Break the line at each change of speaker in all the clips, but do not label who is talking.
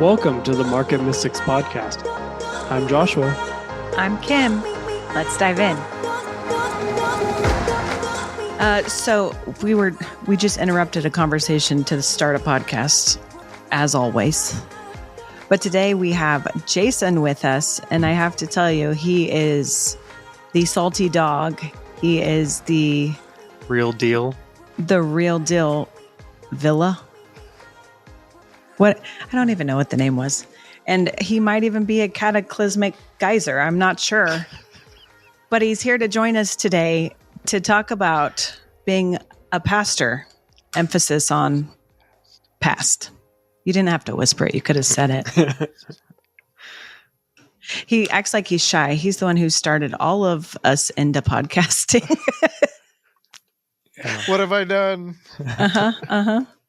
Welcome to the Market Mystics Podcast. I'm Joshua.
I'm Kim. Let's dive in. So we just interrupted a conversation to start a podcast, as always. But today we have Jason with us, and I have to tell you, he is the salty dog. He is the
Real deal.
real deal Villa. What? I don't even know what the name was. And he might even be a cataclysmic geyser. I'm not sure. But he's here to join us today to talk about being a pastor. Emphasis on past. You didn't have to whisper it. You could have said it. He acts like he's shy. He's the one who started all of us into podcasting.
What have I done?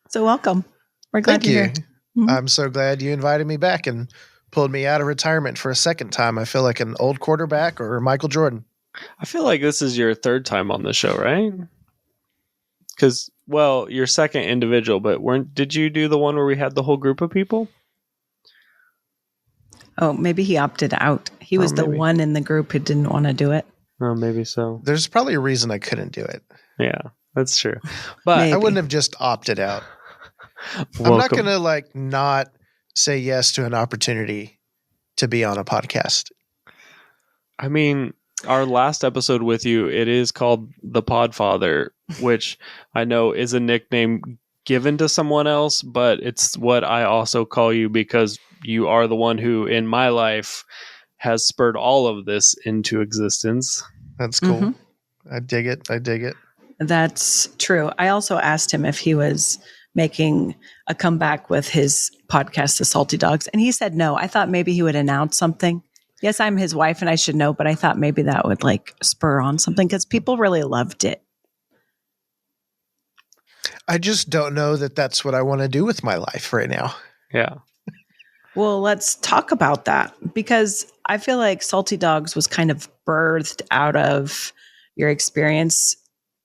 So welcome. We're glad
Thank you.
you're here. Mm-hmm.
I'm so glad you invited me back and pulled me out of retirement for a second time. I feel like an old quarterback or Michael Jordan.
I feel like this is your third time on the show, right? Because, well, your second individual, but did you do the one where we had the whole group of people?
Oh, maybe he opted out. He was the one in the group who didn't want to do it.
Oh, maybe so.
There's probably a reason I couldn't do it.
Yeah, that's true. But
Maybe.
I wouldn't have just opted out. I'm not going to not say yes to an opportunity to be on a podcast.
I mean, our last episode with you, it is called The Podfather, which I know is a nickname given to someone else, but it's what I also call you because you are the one who, in my life, has spurred all of this into existence.
That's cool.
Mm-hmm.
I dig it.
That's true. I also asked him if he was making a comeback with his podcast, The Salty Dogs, and he said no. I thought maybe he would announce something. Yes, I'm his wife and I should know, but I thought maybe that would spur on something because people really loved it.
I just don't know that that's what I want to do with my life right now.
Yeah.
Well, let's talk about that because I feel like Salty Dogs was kind of birthed out of your experience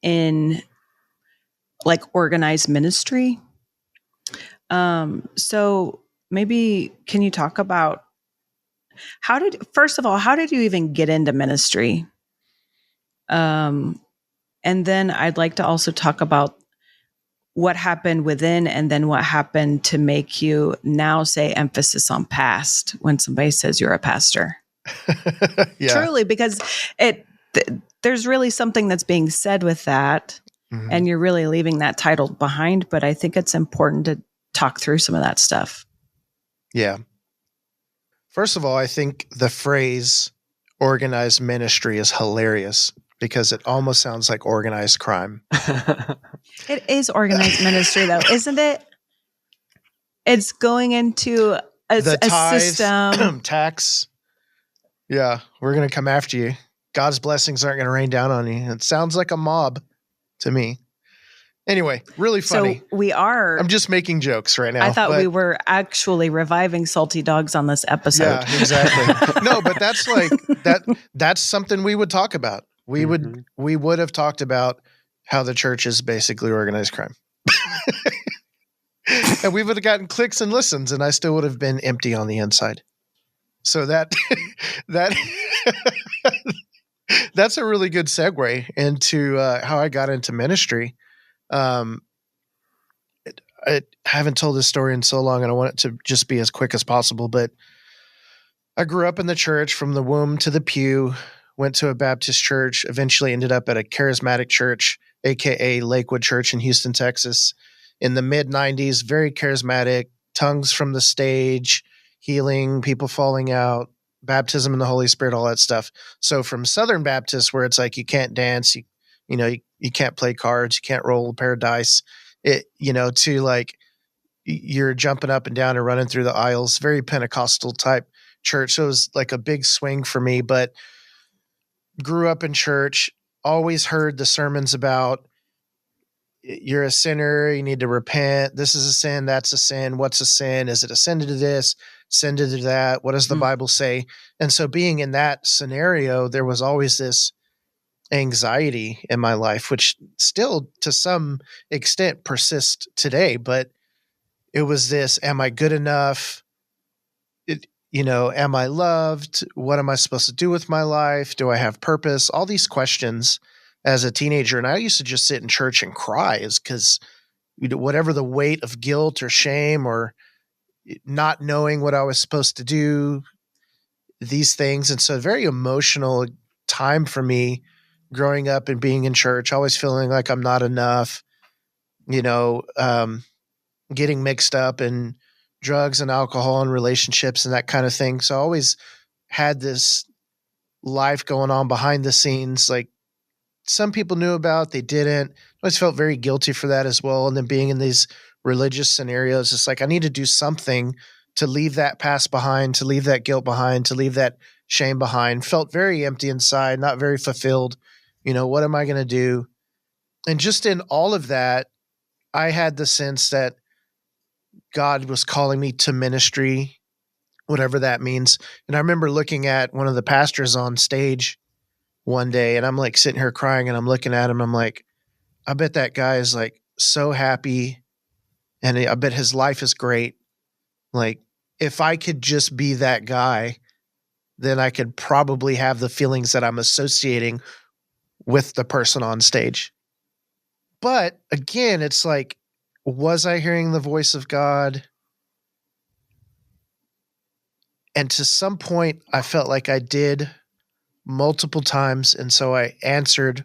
in organized ministry. So maybe can you talk about how did you even get into ministry? And then I'd like to also talk about what happened within and then what happened to make you now say emphasis on past when somebody says you're a pastor.
Yeah.
Truly, because there's really something that's being said with that. Mm-hmm. And you're really leaving that title behind, but I think it's important to talk through some of that stuff.
Yeah. First of all, I think the phrase organized ministry is hilarious because it almost sounds like organized crime.
It is organized ministry, though, isn't it? It's going into a
tithe,
system.
Tax. Yeah, we're going to come after you. God's blessings aren't going to rain down on you. It sounds like a mob to me. Anyway, really funny.
So we are.
I'm just making jokes right now.
I thought we were actually reviving Salty Dogs on this episode.
Yeah, exactly. No, but that's that. That's something we would talk about. We would have talked about how the church is basically organized crime. And we would have gotten clicks and listens, and I still would have been empty on the inside. So that that's a really good segue into how I got into ministry. I haven't told this story in so long, and I want it to just be as quick as possible. But I grew up in the church from the womb to the pew, went to a Baptist church, eventually ended up at a charismatic church, aka Lakewood Church in Houston, Texas, in the mid-'90s. Very charismatic, tongues from the stage, healing, people falling out, baptism in the Holy Spirit, all that stuff. So from Southern Baptist, where it's like you can't dance, you can't play cards, you can't roll a pair of dice, to you're jumping up and down and running through the aisles, very Pentecostal type church. So it was like a big swing for me, but grew up in church, always heard the sermons about you're a sinner, you need to repent. This is a sin, that's a sin. What's a sin? Is it a sin to do this? Sin to do that? What does the Bible say? And so being in that scenario, there was always this anxiety in my life, which still to some extent persists today. But it was this, am I good enough? am I loved? What am I supposed to do with my life? Do I have purpose? All these questions as a teenager. And I used to just sit in church and cry is because whatever the weight of guilt or shame or not knowing what I was supposed to do, these things. And so a very emotional time for me growing up and being in church, always feeling like I'm not enough, getting mixed up in drugs and alcohol and relationships and that kind of thing. So I always had this life going on behind the scenes. Like some people knew about, they didn't. I always felt very guilty for that as well. And then being in these religious scenarios, it's like I need to do something to leave that past behind, to leave that guilt behind, to leave that shame behind. Felt very empty inside, not very fulfilled. What am I going to do? And just in all of that, I had the sense that God was calling me to ministry, whatever that means. And I remember looking at one of the pastors on stage one day, and I'm like sitting here crying, and I'm looking at him. I'm like, I bet that guy is like so happy, and I bet his life is great. Like, if I could just be that guy, then I could probably have the feelings that I'm associating with the person on stage. But again, it's like, was I hearing the voice of God? And to some point, I felt like I did multiple times. And so I answered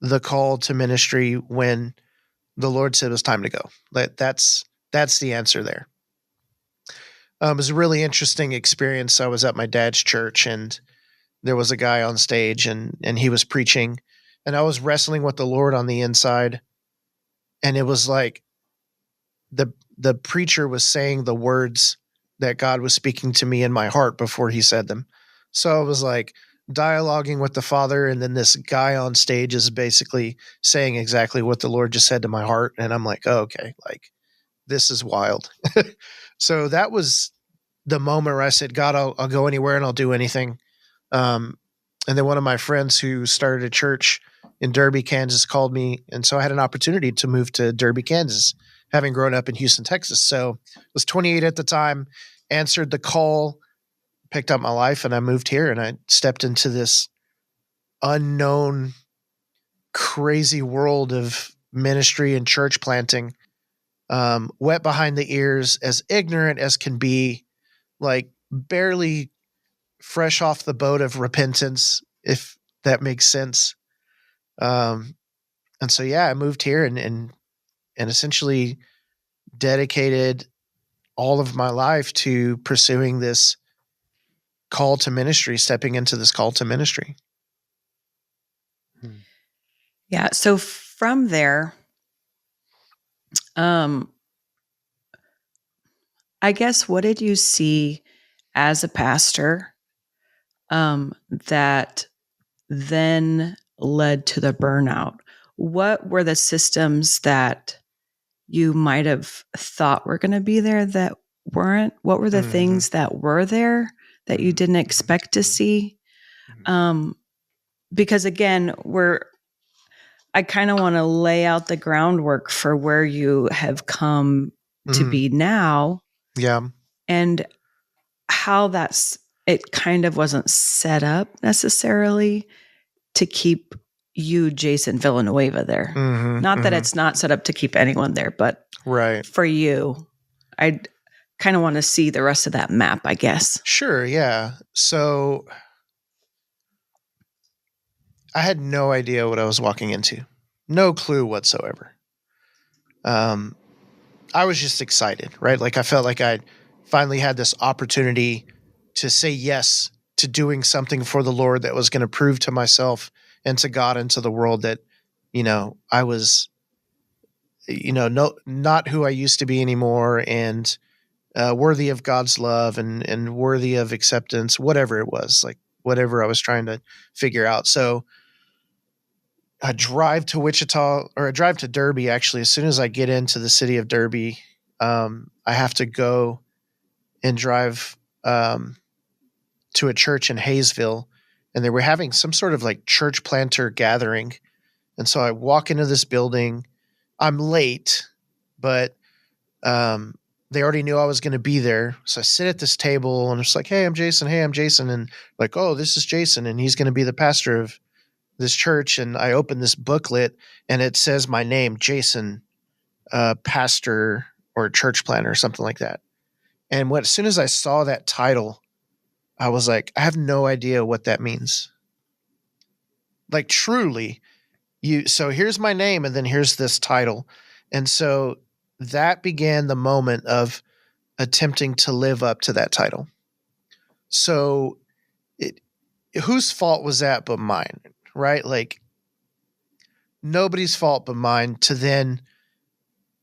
the call to ministry when the Lord said it was time to go. That's the answer there. It was a really interesting experience. I was at my dad's church, and there was a guy on stage, and he was preaching, and I was wrestling with the Lord on the inside. And it was like the preacher was saying the words that God was speaking to me in my heart before he said them. So I was like dialoguing with the Father, and then this guy on stage is basically saying exactly what the Lord just said to my heart. And I'm like, oh, okay, like this is wild. So that was the moment where I said, God, I'll go anywhere and I'll do anything. And then one of my friends who started a church in Derby, Kansas called me. And so I had an opportunity to move to Derby, Kansas, having grown up in Houston, Texas. So I was 28 at the time, answered the call, picked up my life, and I moved here, and I stepped into this unknown, crazy world of ministry and church planting, wet behind the ears, as ignorant as can be, like barely fresh off the boat of repentance, if that makes sense. And so, yeah, I moved here and essentially dedicated all of my life to pursuing this call to ministry, stepping into this call to ministry.
Yeah. So from there, I guess, what did you see as a pastor that then led to the burnout? What were the systems that you might have thought were going to be there that weren't? What were the things that were there that you didn't expect to see? Because again, I kind of want to lay out the groundwork for where you have come to be now.
Yeah.
And how it kind of wasn't set up necessarily to keep you, Jason Villanueva, there. Not that it's not set up to keep anyone there, but
right.
For you, I kind of want to see the rest of that map, I guess.
Sure. Yeah. So I had no idea what I was walking into. No clue whatsoever. I was just excited, right? Like I felt like I finally had this opportunity to say yes to doing something for the Lord that was going to prove to myself and to God and to the world that, I was, not who I used to be anymore, and worthy of God's love and worthy of acceptance, whatever it was, like whatever I was trying to figure out. So I drive to Derby, actually. As soon as I get into the city of Derby, I have to go and drive to a church in Hayesville, and they were having some sort of like church planter gathering. And so I walk into this building. I'm late, but they already knew I was going to be there. So I sit at this table and it's like, hey, I'm Jason. Hey, I'm Jason. And like, oh, this is Jason. And he's going to be the pastor of this church. And I open this booklet and it says my name, Jason, pastor or church planner or something like that. And as soon as I saw that title, I was like, I have no idea what that means. Like truly, so here's my name and then here's this title. And so that began the moment of attempting to live up to that title. So whose fault was that but mine, right? Like nobody's fault but mine to then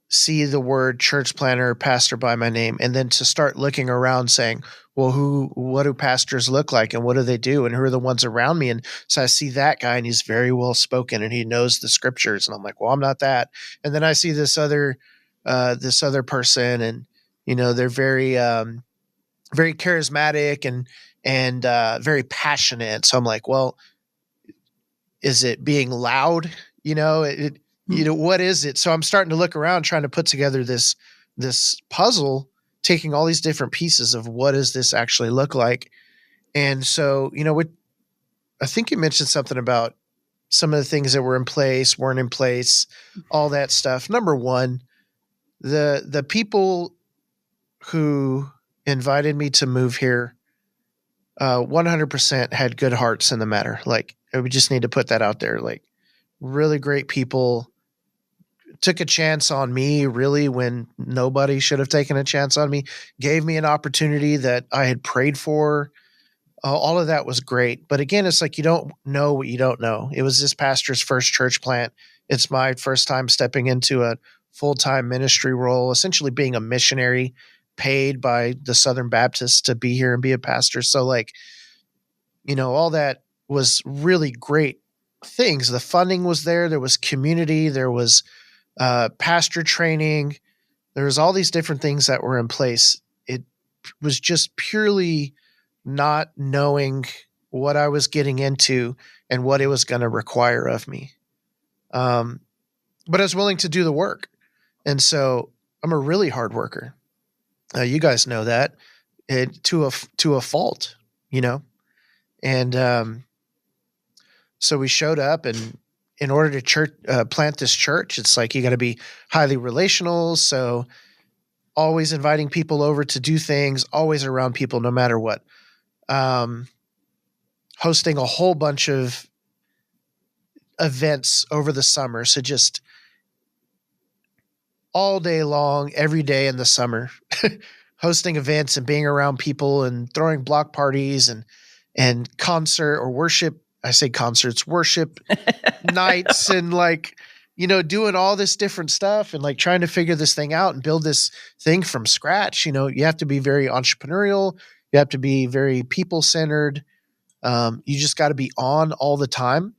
see the word church planner, pastor by my name, and then to start looking around saying, well, what do pastors look like and what do they do and who are the ones around me? And so I see that guy and he's very well spoken and he knows the scriptures. And I'm like, well, I'm not that. And then I see this other person and, they're very, very charismatic and very passionate. So I'm like, well, is it being loud? What is it? So I'm starting to look around, trying to put together this puzzle, taking all these different pieces of what does this actually look like. And so, I think you mentioned something about some of the things that were in place, weren't in place, all that stuff. Number one, the people who invited me to move here, 100% had good hearts in the matter. Like, we just need to put that out there. Like, really great people took a chance on me really when nobody should have taken a chance on me, gave me an opportunity that I had prayed for. All of that was great. But again, it's like, you don't know what you don't know. It was this pastor's first church plant. It's my first time stepping into a full-time ministry role, essentially being a missionary paid by the Southern Baptists to be here and be a pastor. So like, all that was really great things. The funding was there. There was community. There was pastor training. There was all these different things that were in place. It was just purely not knowing what I was getting into and what it was going to require of me. But I was willing to do the work. And so I'm a really hard worker. You guys know that to a fault, and so we showed up, and in order to plant this church, it's like you got to be highly relational. So always inviting people over to do things, always around people, no matter what. Hosting a whole bunch of events over the summer. So just all day long, every day in the summer, hosting events and being around people and throwing block parties and concert or worship. I say concerts, worship nights, and like, doing all this different stuff and like trying to figure this thing out and build this thing from scratch. You have to be very entrepreneurial. You have to be very people centered. You just got to be on all the time.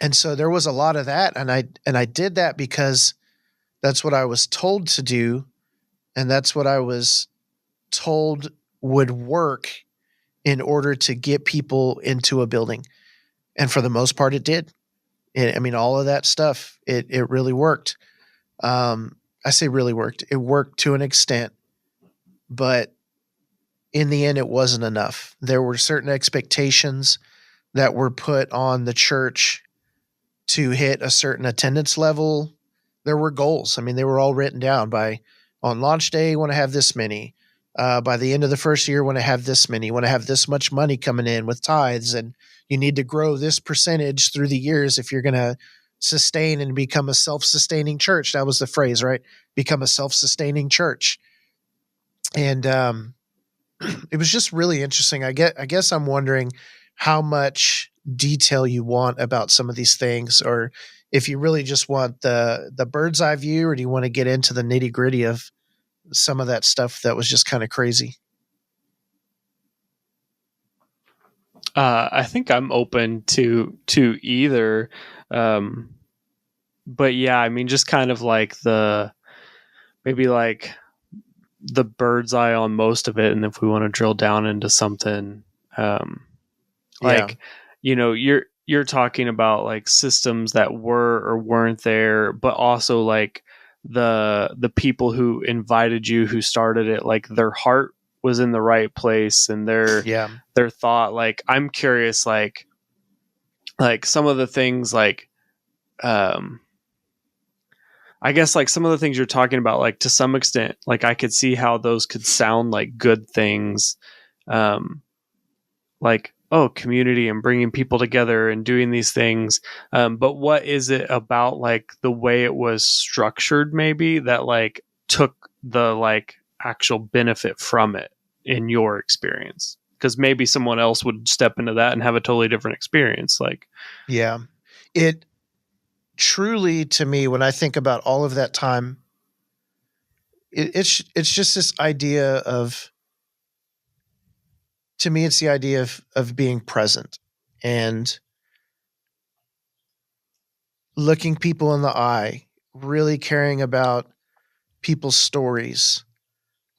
And so there was a lot of that. And I did that because that's what I was told to do. And that's what I was told would work in order to get people into a building. And for the most part, it did. All of that stuff, it really worked. I say really worked. It worked to an extent, but in the end, it wasn't enough. There were certain expectations that were put on the church to hit a certain attendance level. There were goals. They were all written down on launch day, you want to have this many. By the end of the first year, want to have this many, want to have this much money coming in with tithes, and you need to grow this percentage through the years if you're going to sustain and become a self-sustaining church. That was the phrase, right? Become a self-sustaining church. And it was just really interesting. I guess I'm wondering how much detail you want about some of these things, or if you really just want the bird's eye view, or do you want to get into the nitty-gritty of some of that stuff that was just kind of crazy?
I think I'm open to either. But yeah, just kind of like maybe like the bird's eye on most of it. And if we want to drill down into something, you're talking about like systems that were or weren't there, but also like the people who invited you, who started it, like their heart was in the right place, and their thought. Like, I'm curious, like some of the things, like I guess like some of the things you're talking about, like to some extent, like I could see how those could sound like good things, like, oh, community and bringing people together and doing these things. But what is it about like the way it was structured, maybe, that like took the like actual benefit from it in your experience? Because maybe someone else would step into that and have a totally different experience. Like,
yeah, it truly, to me, when I think about all of that time, it's just this idea of, to me, it's the idea of being present and looking people in the eye, really caring about people's stories.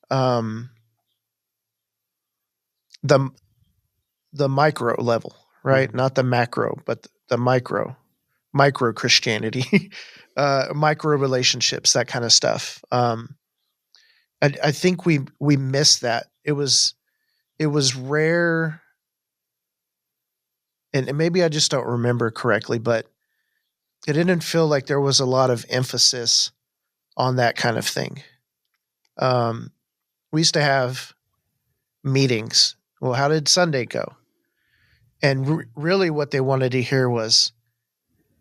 The micro level, right? Not the macro, but the micro Christianity, micro relationships, that kind of stuff. I think we missed that. It was rare, and maybe I just don't remember correctly, but it didn't feel like there was a lot of emphasis on that kind of thing. We used to have meetings. Well, how did Sunday go? And really what they wanted to hear was,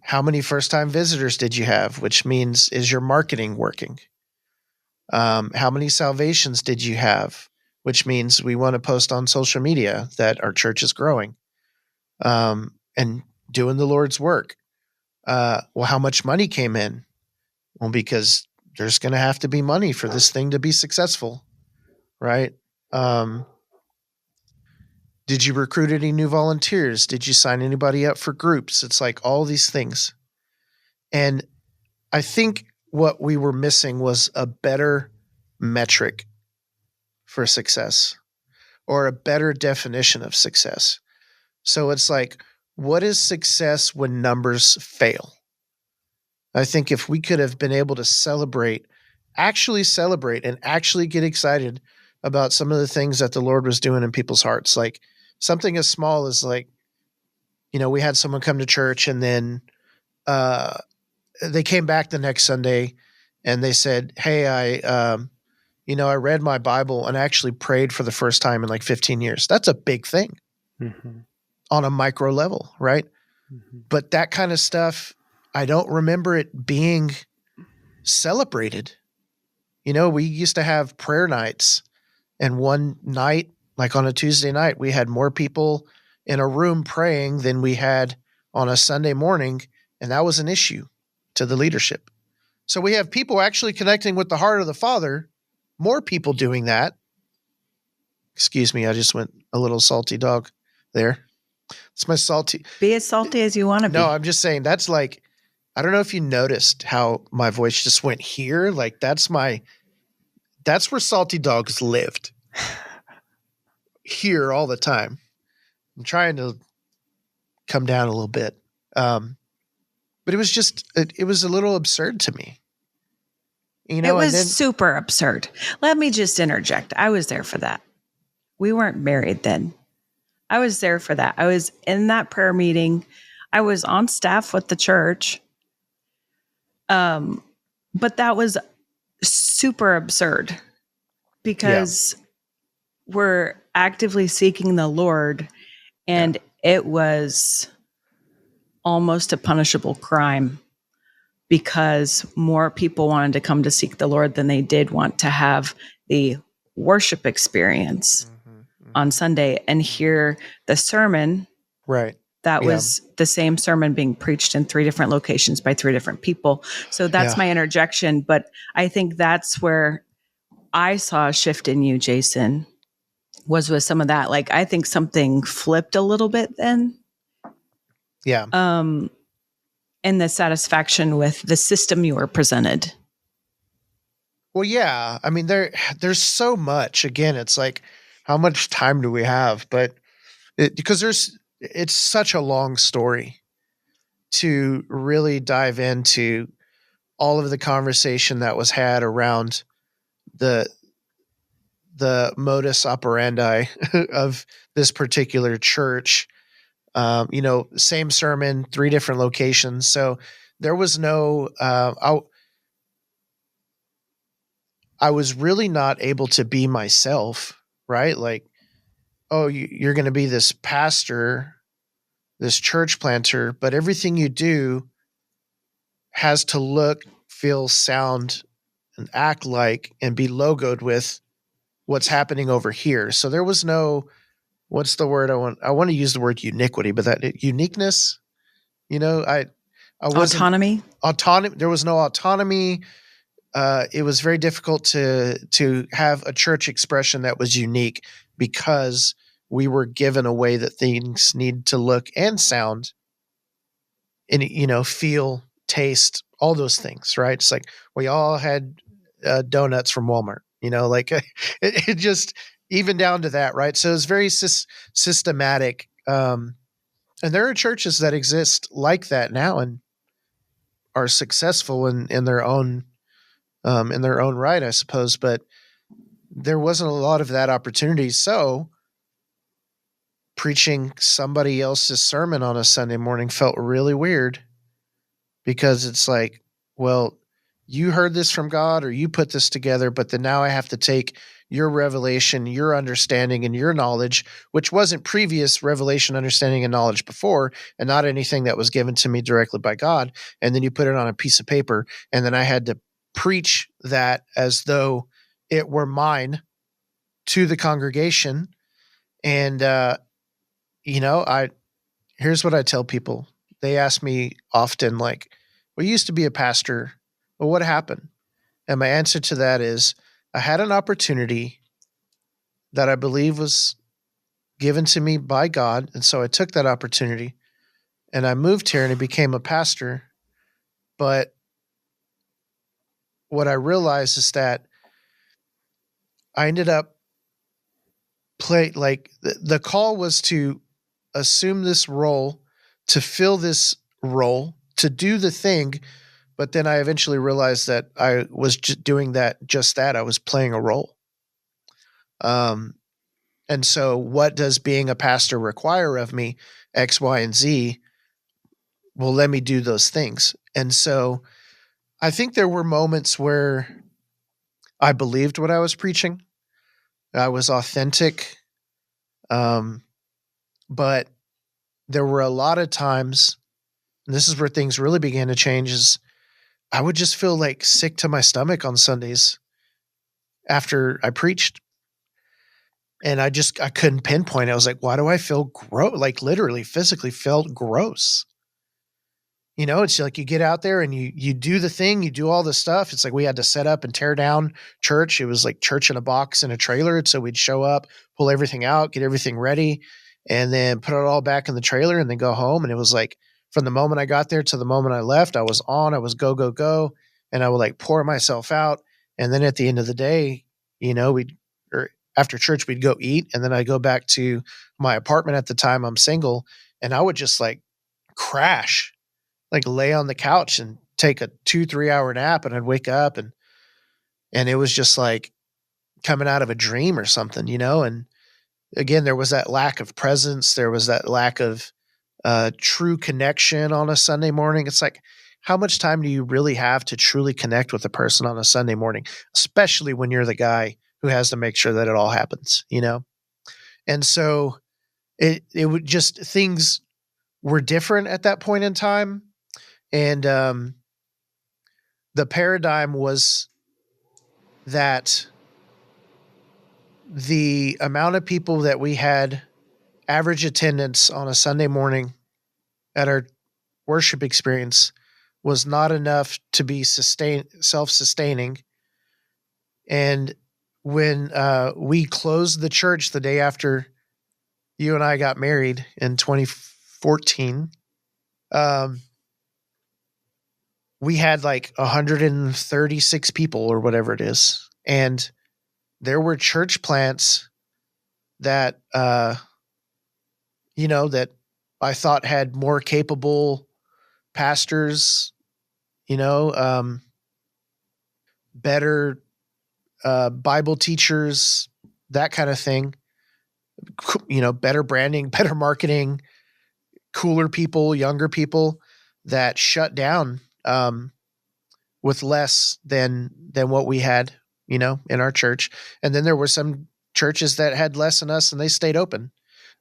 how many first-time visitors did you have? Which means, is your marketing working? How many salvations did you have? Which means we want to post on social media that our church is growing, and doing the Lord's work. Well, how much money came in? Well, because there's going to have to be money for this thing to be successful, right? Did you recruit any new volunteers? Did you sign anybody up for groups? It's like all these things. And I think what we were missing was a better metric for success, or a better definition of success. So it's like, what is success when numbers fail? I think if we could have been able to celebrate and actually get excited about some of the things that the Lord was doing in people's hearts, like something as small as, like, we had someone come to church, and then they came back the next Sunday and they said, hey, I read my Bible and actually prayed for the first time in like 15 years. That's a big thing on a micro level, right? But that kind of stuff, I don't remember it being celebrated. We used to have prayer nights, and one night, like on a Tuesday night, we had more people in a room praying than we had on a Sunday morning, and that was an issue to the leadership. So we have people actually connecting with the heart of the Father, more people doing that. Excuse me, I just went a little salty dog there. It's my salty.
Be as salty as you want to be.
No, I'm just saying, that's like, I don't know if you noticed how my voice just went here. Like, that's where salty dogs lived. Here all the time. I'm trying to come down a little bit. But it was just, it was a little absurd to me.
It was super absurd. Let me just interject. I was there for that. We weren't married then. I was there for that. I was in that prayer meeting. I was on staff with the church. But that was super absurd, because we're actively seeking the Lord, and it was almost a punishable crime, because more people wanted to come to seek the Lord than they did want to have the worship experience on Sunday and hear the sermon.
Right.
That was the same sermon being preached in 3 different locations by 3 different people. So that's my interjection. But I think that's where I saw a shift in you, Jason, was with some of that. Like, I think something flipped a little bit then.
Yeah.
And the satisfaction with the system you were presented.
Well, yeah. I mean, there's so much. Again, it's like, how much time do we have? But because it's such a long story to really dive into all of the conversation that was had around the modus operandi of this particular church. Same sermon, 3 different locations. So there was no, I was really not able to be myself, right? Like, oh, you're going to be this pastor, this church planter, but everything you do has to look, feel, sound, and act like and be logoed with what's happening over here. So there was no, what's the word I want to use the word uniquity, but that uniqueness, I wasn't autonomy. There was no autonomy. It was very difficult to have a church expression that was unique because we were given a way that things need to look and sound and, feel, taste, all those things, right? It's like we all had donuts from Walmart, like it just even down to that, right? So it's very systematic. And there are churches that exist like that now and are successful in their own right, I suppose. But there wasn't a lot of that opportunity. So preaching somebody else's sermon on a Sunday morning felt really weird because it's like, well, you heard this from God or you put this together, but then now I have to take your revelation, your understanding, and your knowledge, which wasn't previous revelation, understanding, and knowledge before, and not anything that was given to me directly by God. And then you put it on a piece of paper, and then I had to preach that as though it were mine to the congregation. And, here's what I tell people. They ask me often, like, well, you used to be a pastor. Well, what happened? And my answer to that is I had an opportunity that I believe was given to me by God. And so I took that opportunity and I moved here and I became a pastor. But what I realized is that I ended up the call was to assume this role, to fill this role, to do the thing. But then I eventually realized that I was doing just that. I was playing a role. And so what does being a pastor require of me? X, Y, and Z. Well, let me do those things. And so I think there were moments where I believed what I was preaching. I was authentic. But there were a lot of times, and this is where things really began to change, is I would just feel like sick to my stomach on Sundays after I preached. And I couldn't pinpoint. I was like, why do I feel gross? Like literally physically felt gross. It's like you get out there and you do the thing, you do all the stuff. It's like we had to set up and tear down church. It was like church in a box in a trailer. So we'd show up, pull everything out, get everything ready, and then put it all back in the trailer and then go home. And it was like from the moment I got there to the moment I left, I was go, go, go. And I would like pour myself out. And then at the end of the day, after church, we'd go eat. And then I'd go back to my apartment. At the time I'm single, and I would just like crash, like lay on the couch and take a 2-3 hour nap. And I'd wake up and it was just like coming out of a dream or something, and again, there was that lack of presence. There was that lack of true connection on a Sunday morning. It's like, how much time do you really have to truly connect with a person on a Sunday morning, especially when you're the guy who has to make sure that it all happens, And so it would just, things were different at that point in time. And the paradigm was that the amount of people that we had average attendance on a Sunday morning at our worship experience was not enough to be self-sustaining. And when we closed the church the day after you and I got married in 2014, we had like 136 people or whatever it is. And there were church plants that, that I thought had more capable pastors, better Bible teachers, that kind of thing. Better branding, better marketing, cooler people, younger people that shut down with less than what we had, in our church. And then there were some churches that had less than us and they stayed open.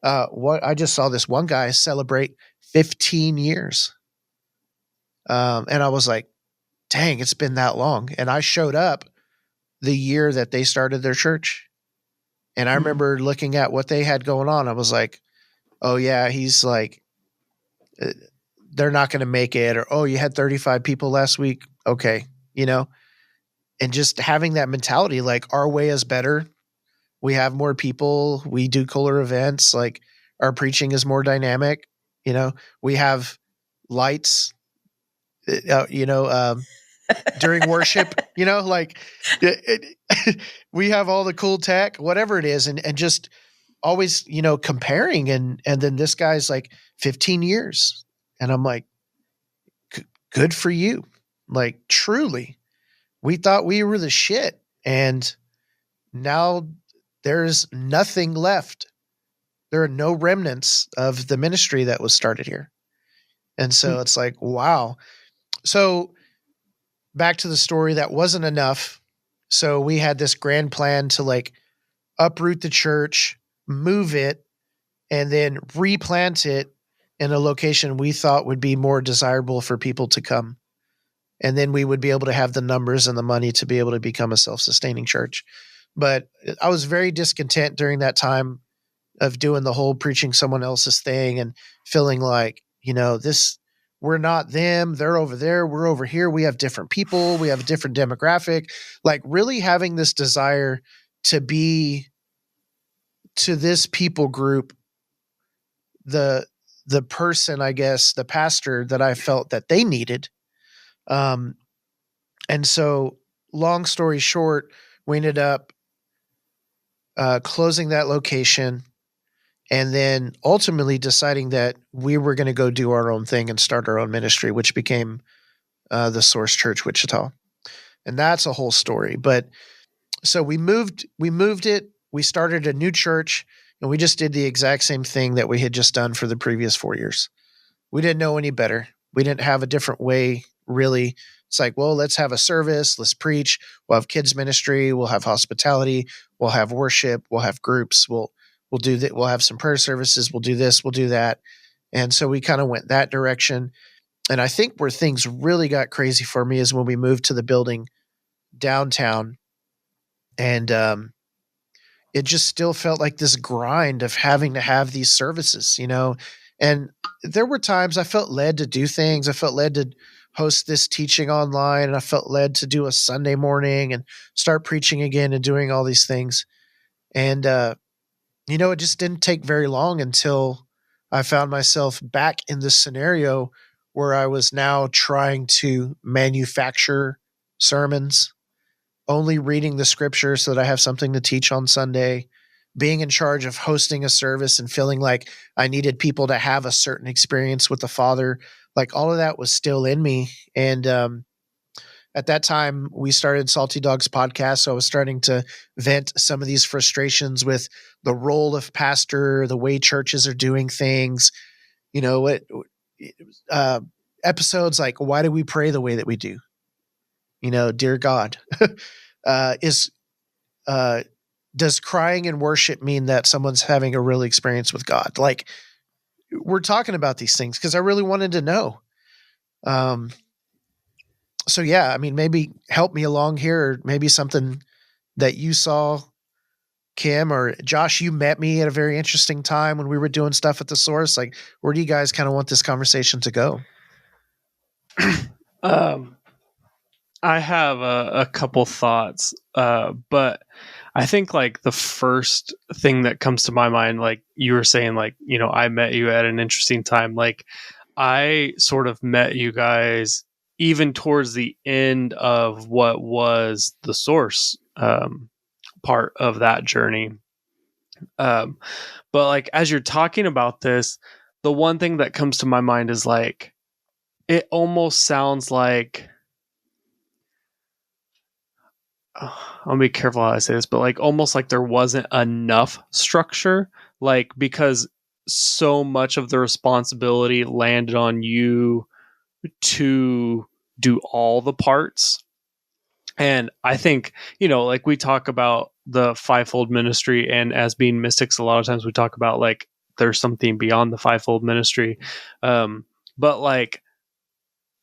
I just saw this one guy celebrate 15 years. And I was like, dang, it's been that long. And I showed up the year that they started their church. And I remember looking at what they had going on. I was like, oh yeah, he's like, they're not going to make it. Or, oh, you had 35 people last week. Okay. And just having that mentality, like our way is better. We have more people. We do cooler events. Like our preaching is more dynamic. We have lights, during worship, we have all the cool tech, whatever it is. And just always, comparing. And then this guy's like 15 years. And I'm like, good for you. Like truly, we thought we were the shit. And now there's nothing left. There are no remnants of the ministry that was started here. And so it's like, wow. So back to the story, that wasn't enough. So we had this grand plan to like uproot the church, move it, and then replant it in a location we thought would be more desirable for people to come. And then we would be able to have the numbers and the money to be able to become a self-sustaining church. But I was very discontent during that time of doing the whole preaching someone else's thing and feeling like, we're not them, they're over there, we're over here. We have different people. We have a different demographic, like really having this desire to be to this people group, the person, I guess, the pastor that I felt that they needed. And so long story short, we ended up closing that location and then ultimately deciding that we were going to go do our own thing and start our own ministry, which became the Source Church Wichita. And that's a whole story. But so we moved it, we started a new church, and we just did the exact same thing that we had just done for the previous 4 years. We didn't know any better. We didn't have a different way, really. It's like, well, let's have a service, let's preach, we'll have kids ministry, we'll have hospitality, we'll have worship, we'll have groups, we'll do that, we'll have some prayer services, we'll do this, we'll do that. And so we kind of went that direction. And I think where things really got crazy for me is when we moved to the building downtown, and it just still felt like this grind of having to have these services, and there were times I felt led to do things. I felt led to host this teaching online, and I felt led to do a Sunday morning and start preaching again and doing all these things. And, it just didn't take very long until I found myself back in this scenario where I was now trying to manufacture sermons, only reading the scripture so that I have something to teach on Sunday, being in charge of hosting a service and feeling like I needed people to have a certain experience with the Father. Like all of that was still in me. And at that time, we started Salty Dogs podcast. So I was starting to vent some of these frustrations with the role of pastor, the way churches are doing things. Episodes like, why do we pray the way that we do? Dear God, does crying in worship mean that someone's having a real experience with God? Like, we're talking about these things because I really wanted to know. So yeah, I mean, maybe help me along here, or maybe something that you saw, Kim or Josh, you met me at a very interesting time when we were doing stuff at the Source. Like, where do you guys kind of want this conversation to go?
I have a couple thoughts, but I think like the first thing that comes to my mind, like you were saying, like, I met you at an interesting time. Like I sort of met you guys even towards the end of what was the Source part of that journey. But like, as you're talking about this, the one thing that comes to my mind is like, it almost sounds like I'll be careful how I say this, but like almost like there wasn't enough structure, like because so much of the responsibility landed on you to do all the parts. And I think, like we talk about the fivefold ministry, and as being mystics, a lot of times we talk about like there's something beyond the fivefold ministry. But like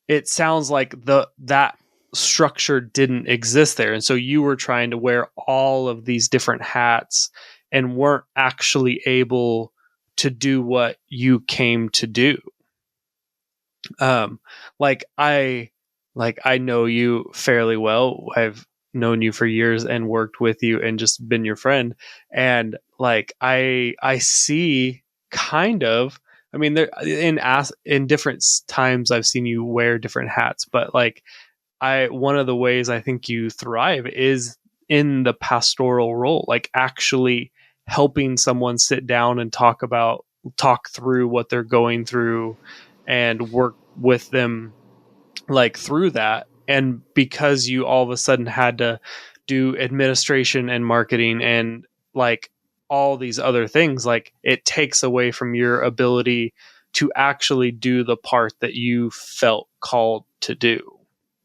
it sounds like that structure didn't exist there. And so you were trying to wear all of these different hats and weren't actually able to do what you came to do. Like I know you fairly well. I've known you for years and worked with you and just been your friend. And like I see kind of, I mean, there in different times I've seen you wear different hats, but like one of the ways I think you thrive is in the pastoral role, like actually helping someone sit down and talk through what they're going through and work with them like through that. And because you all of a sudden had to do administration and marketing and like all these other things, like it takes away from your ability to actually do the part that you felt called to do.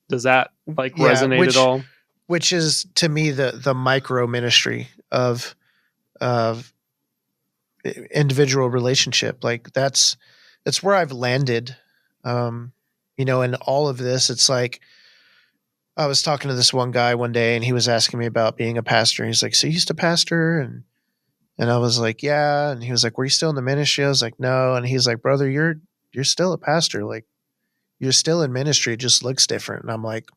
Does that like resonate at all?
Which is to me the micro ministry of individual relationship. Like that's where I've landed. In all of this, it's like I was talking to this one guy one day and he was asking me about being a pastor. And he's like, so you used to pastor? And I was like, yeah. And he was like, were you still in the ministry? I was like, no. And he's like, brother, you're still a pastor. Like you're still in ministry. It just looks different. And I'm like,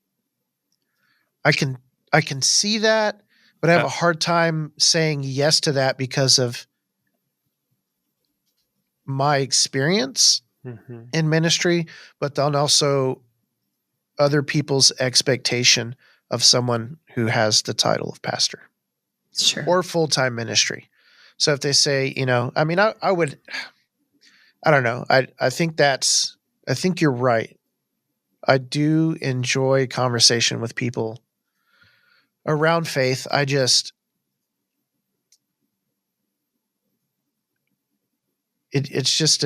I can see that, but I have a hard time saying yes to that because of my experience in ministry, but then also other people's expectation of someone who has the title of pastor or full-time ministry. So if they say, I mean, I don't know. I think you're right. I do enjoy conversation with people around faith. It's just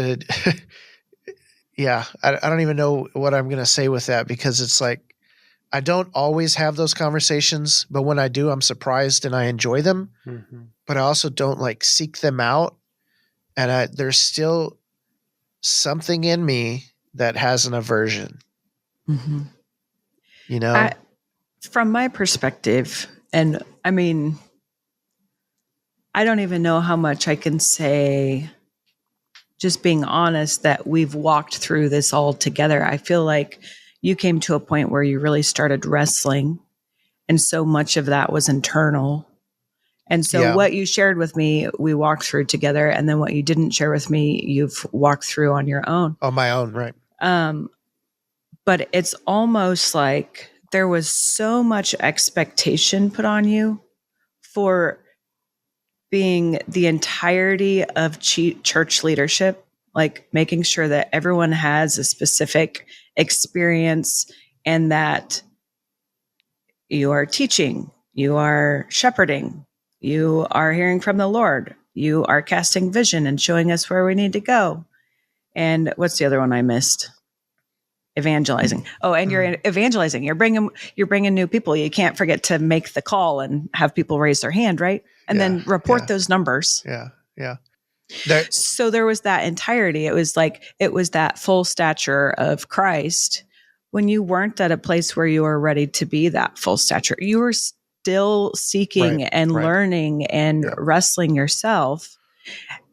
yeah, I don't even know what I'm going to say with that because it's like, I don't always have those conversations, but when I do, I'm surprised and I enjoy them, but I also don't like seek them out. And there's still something in me that has an aversion,
from my perspective, and I mean, I don't even know how much I can say, just being honest, that we've walked through this all together. I feel like you came to a point where you really started wrestling, and so much of that was internal. And so what you shared with me, we walked through together, and then what you didn't share with me, you've walked through on your own.
On my own, right.
But it's almost like there was so much expectation put on you for being the entirety of church leadership, like making sure that everyone has a specific experience and that you are teaching, you are shepherding, you are hearing from the Lord, you are casting vision and showing us where we need to go. And what's the other one I missed? Evangelizing. Oh, and you're evangelizing. You're bringing new people. You can't forget to make the call and have people raise their hand, right? And then report those numbers.
Yeah.
So there was that entirety. It was that full stature of Christ when you weren't at a place where you were ready to be that full stature. You were still seeking and learning and wrestling yourself.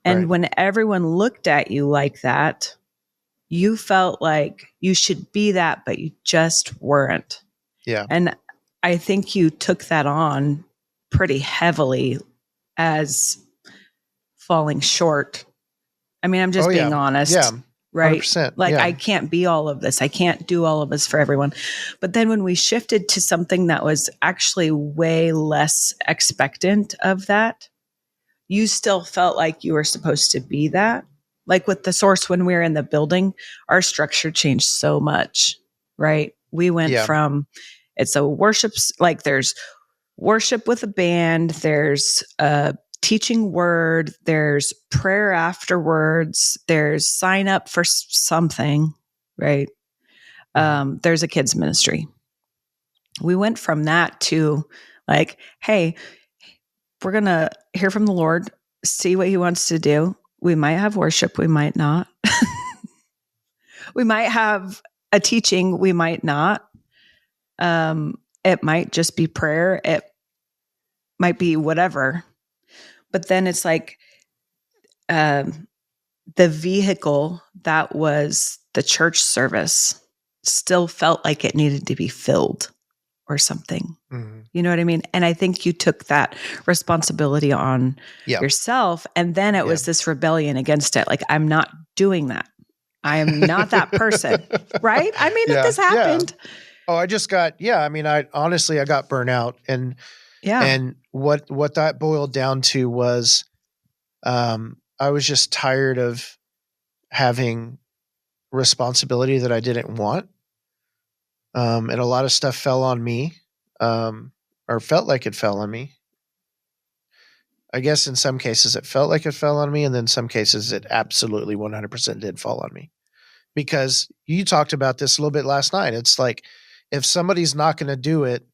And when everyone looked at you like that, you felt like you should be that, but you just weren't.
Yeah.
And I think you took that on pretty heavily as falling short. I mean, I'm just being honest.
Yeah.
Right.
100%,
like I can't be all of this. I can't do all of this for everyone. But then when we shifted to something that was actually way less expectant of that, you still felt like you were supposed to be that. Like with the Source, when we were in the building, our structure changed so much, right? We went from, it's a worship, like there's worship with a band, there's a teaching word, there's prayer afterwards, there's sign up for something, right? There's a kids ministry. We went from that to like, hey, we're going to hear from the Lord, see what he wants to do. We might have worship, we might not. We might have a teaching, we might not. It might just be prayer. It might be whatever. But then it's like the vehicle that was the church service still felt like it needed to be filled or something.
Mm-hmm.
You know what I mean? And I think you took that responsibility on yourself. And then it was this rebellion against it. Like, I'm not doing that. I am not that person. Right? I mean, if this happened.
Yeah. Oh, I just got, I mean, I got burnout, and what that boiled down to was, I was just tired of having responsibility that I didn't want. And a lot of stuff fell on me, or felt like it fell on me. I guess in some cases it felt like it fell on me, and then some cases it absolutely 100% did fall on me. Because you talked about this a little bit last night. It's like, if somebody's not going to do it,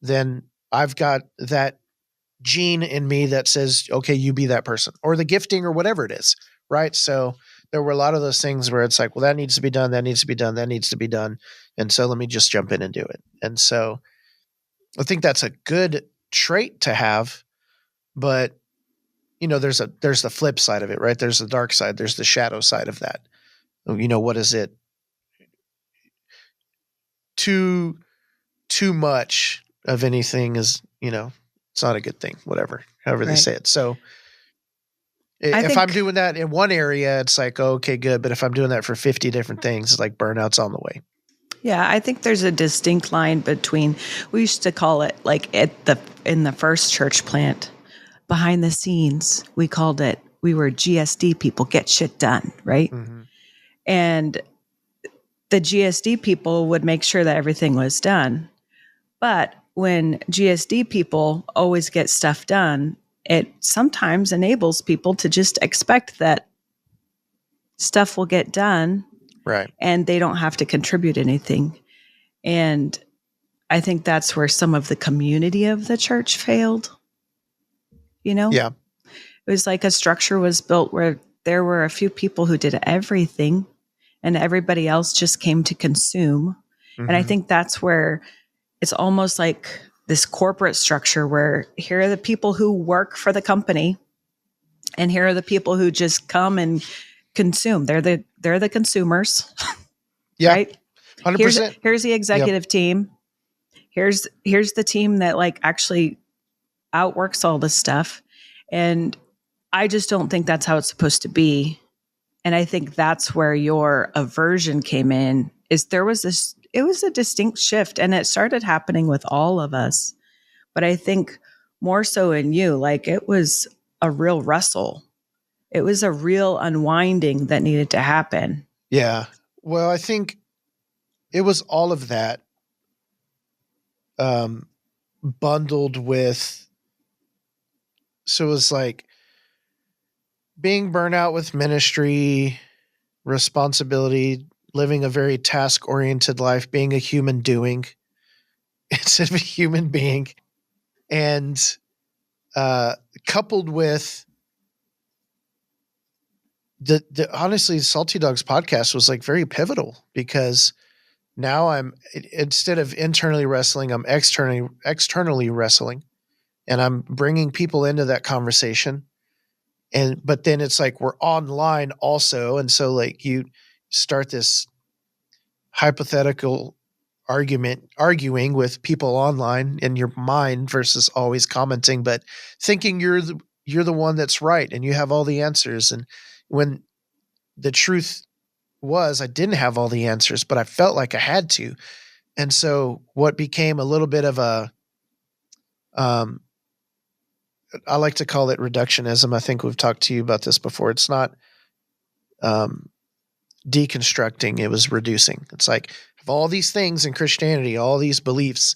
then I've got that gene in me that says, okay, you be that person, or the gifting or whatever it is. Right. So there were a lot of those things where it's like, well, that needs to be done. That needs to be done. That needs to be done. And so let me just jump in and do it. And so I think that's a good trait to have, but there's the flip side of it, right? There's the dark side. There's the shadow side of that. What is it? Too much of anything is, it's not a good thing, whatever, however they say it. So if I'm doing that in one area, it's like, okay, good. But if I'm doing that for 50 different things, it's like burnout's on the way.
Yeah, I think there's a distinct line between, we used to call it like in the first church plant, behind the scenes, we were GSD people, get shit done, right?
Mm-hmm.
And the GSD people would make sure that everything was done. But when GSD people always get stuff done, it sometimes enables people to just expect that stuff will get done.
Right.
And they don't have to contribute anything. And I think that's where some of the community of the church failed.
Yeah.
It was like a structure was built where there were a few people who did everything and everybody else just came to consume. Mm-hmm. And I think that's where it's almost like this corporate structure where here are the people who work for the company and here are the people who just come and consume. They're the consumers.
Yeah.
Right?
100%.
Here's the executive team. Here's the team that like actually outworks all this stuff. And I just don't think that's how it's supposed to be. And I think that's where your aversion came in, is it was a distinct shift, and it started happening with all of us. But I think more so in you, like it was a real wrestle. It was a real unwinding that needed to happen.
Yeah. Well, I think it was all of that bundled with, so it was like being burnout with ministry, responsibility, living a very task-oriented life, being a human doing instead of a human being, and coupled with the honestly, Salty Dogs podcast was like very pivotal, because now I'm, instead of internally wrestling, I'm externally wrestling, and I'm bringing people into that conversation. But then it's like we're online also. And so like you start this hypothetical arguing with people online in your mind versus always commenting, but thinking you're the one that's right and you have all the answers. And when the truth was, I didn't have all the answers, but I felt like I had to. And so what became a little bit of a, I like to call it reductionism. I think we've talked to you about this before. It's not deconstructing. It was reducing. It's like, I have all these things in Christianity, all these beliefs,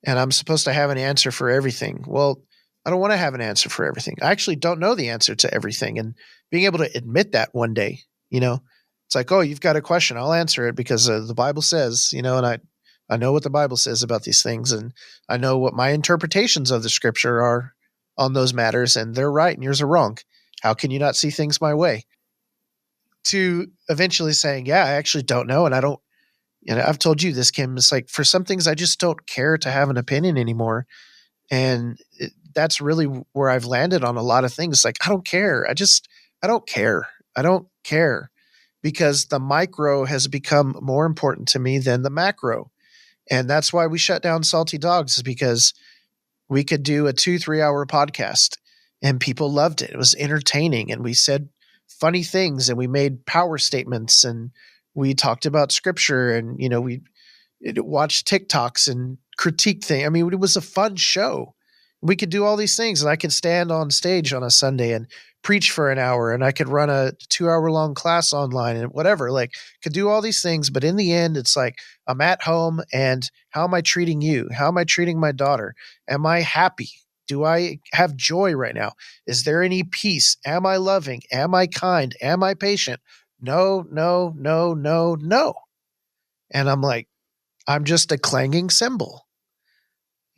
and I'm supposed to have an answer for everything. Well, I don't want to have an answer for everything. I actually don't know the answer to everything. And being able to admit that one day, it's like, oh, you've got a question. I'll answer it because the Bible says, and I know what the Bible says about these things. And I know what my interpretations of the scripture are on those matters. And they're right and yours are wrong. How can you not see things my way? To eventually saying, yeah, I actually don't know. And I don't, I've told you this, Kim, it's like for some things, I just don't care to have an opinion anymore. And that's really where I've landed on a lot of things. Like, I don't care. I don't care. I don't care because the micro has become more important to me than the macro. And that's why we shut down Salty Dogs, is because we could do a 2-3 hour podcast and people loved it. It was entertaining. And we said funny things and we made power statements and we talked about scripture and, we watched TikToks and critique things. I mean, it was a fun show. We could do all these things and I could stand on stage on a Sunday and preach for an hour and I could run a 2-hour-long class online and whatever, could do all these things. But in the end, it's like, I'm at home and how am I treating you? How am I treating my daughter? Am I happy? Do I have joy right now? Is there any peace? Am I loving? Am I kind? Am I patient? No, no, no, no, no. And I'm like, I'm just a clanging cymbal.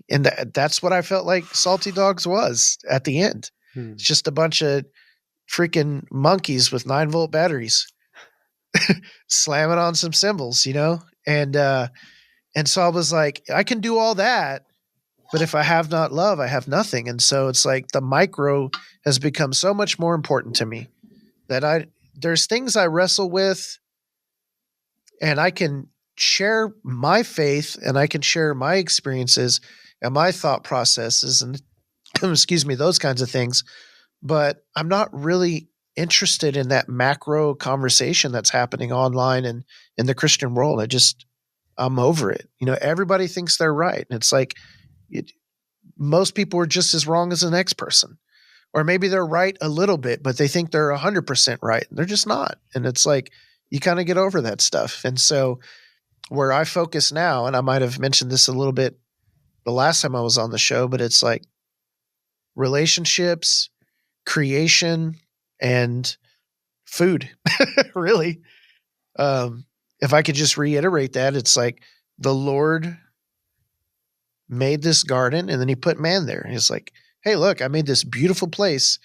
And that's what I felt like Salty Dogs was at the end. It's just a bunch of freaking monkeys with 9-volt batteries slamming on some cymbals, And so I was like, I can do all that, but if I have not love, I have nothing. And so it's like the micro has become so much more important to me that there's things I wrestle with and I can share my faith and I can share my experiences and my thought processes and excuse me, those kinds of things. But I'm not really interested in that macro conversation that's happening online and in the Christian world. I'm over it. Everybody thinks they're right. And it's like, most people are just as wrong as the next person. Or maybe they're right a little bit, but they think they're 100% right. They're just not. And it's like, you kind of get over that stuff. And so where I focus now, and I might have mentioned this a little bit the last time I was on the show, but it's like relationships, creation, and food, really. If I could just reiterate that, it's like the Lord made this garden and then he put man there. He's like, hey, look, I made this beautiful place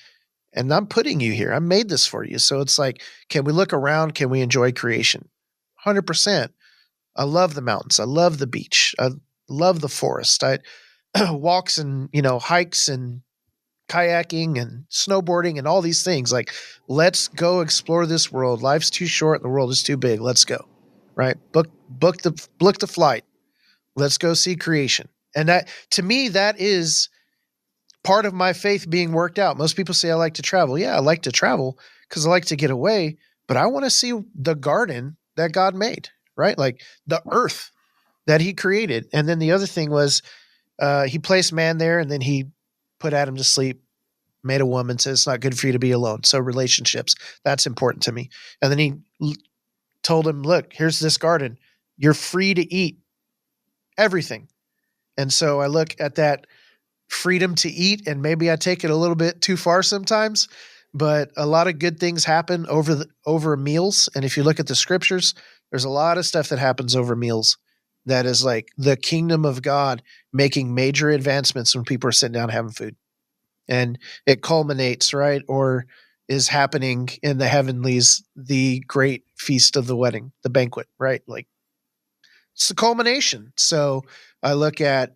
and I'm putting you here. I made this for you. So it's like, can we look around? Can we enjoy creation? 100%. I love the mountains. I love the beach. I love the forest. I walks and, hikes and kayaking and snowboarding and all these things. Like, let's go explore this world. Life's too short. The world is too big. Let's go. Right. Book the flight. Let's go see creation. And that, to me, that is part of my faith being worked out. Most people say I like to travel. Yeah, I like to travel because I like to get away, but I want to see the garden that God made, right? Like the earth that he created. And then the other thing was he placed man there and then he put Adam to sleep, made a woman, said it's not good for you to be alone. So relationships, that's important to me. And then he told him, look, here's this garden. You're free to eat everything. And so I look at that freedom to eat, and maybe I take it a little bit too far sometimes, but a lot of good things happen over meals. And if you look at the scriptures, there's a lot of stuff that happens over meals that is like the kingdom of God making major advancements when people are sitting down having food. And it culminates, right? Or is happening in the heavenlies, the great feast of the wedding, the banquet, right? Like it's the culmination. So I look at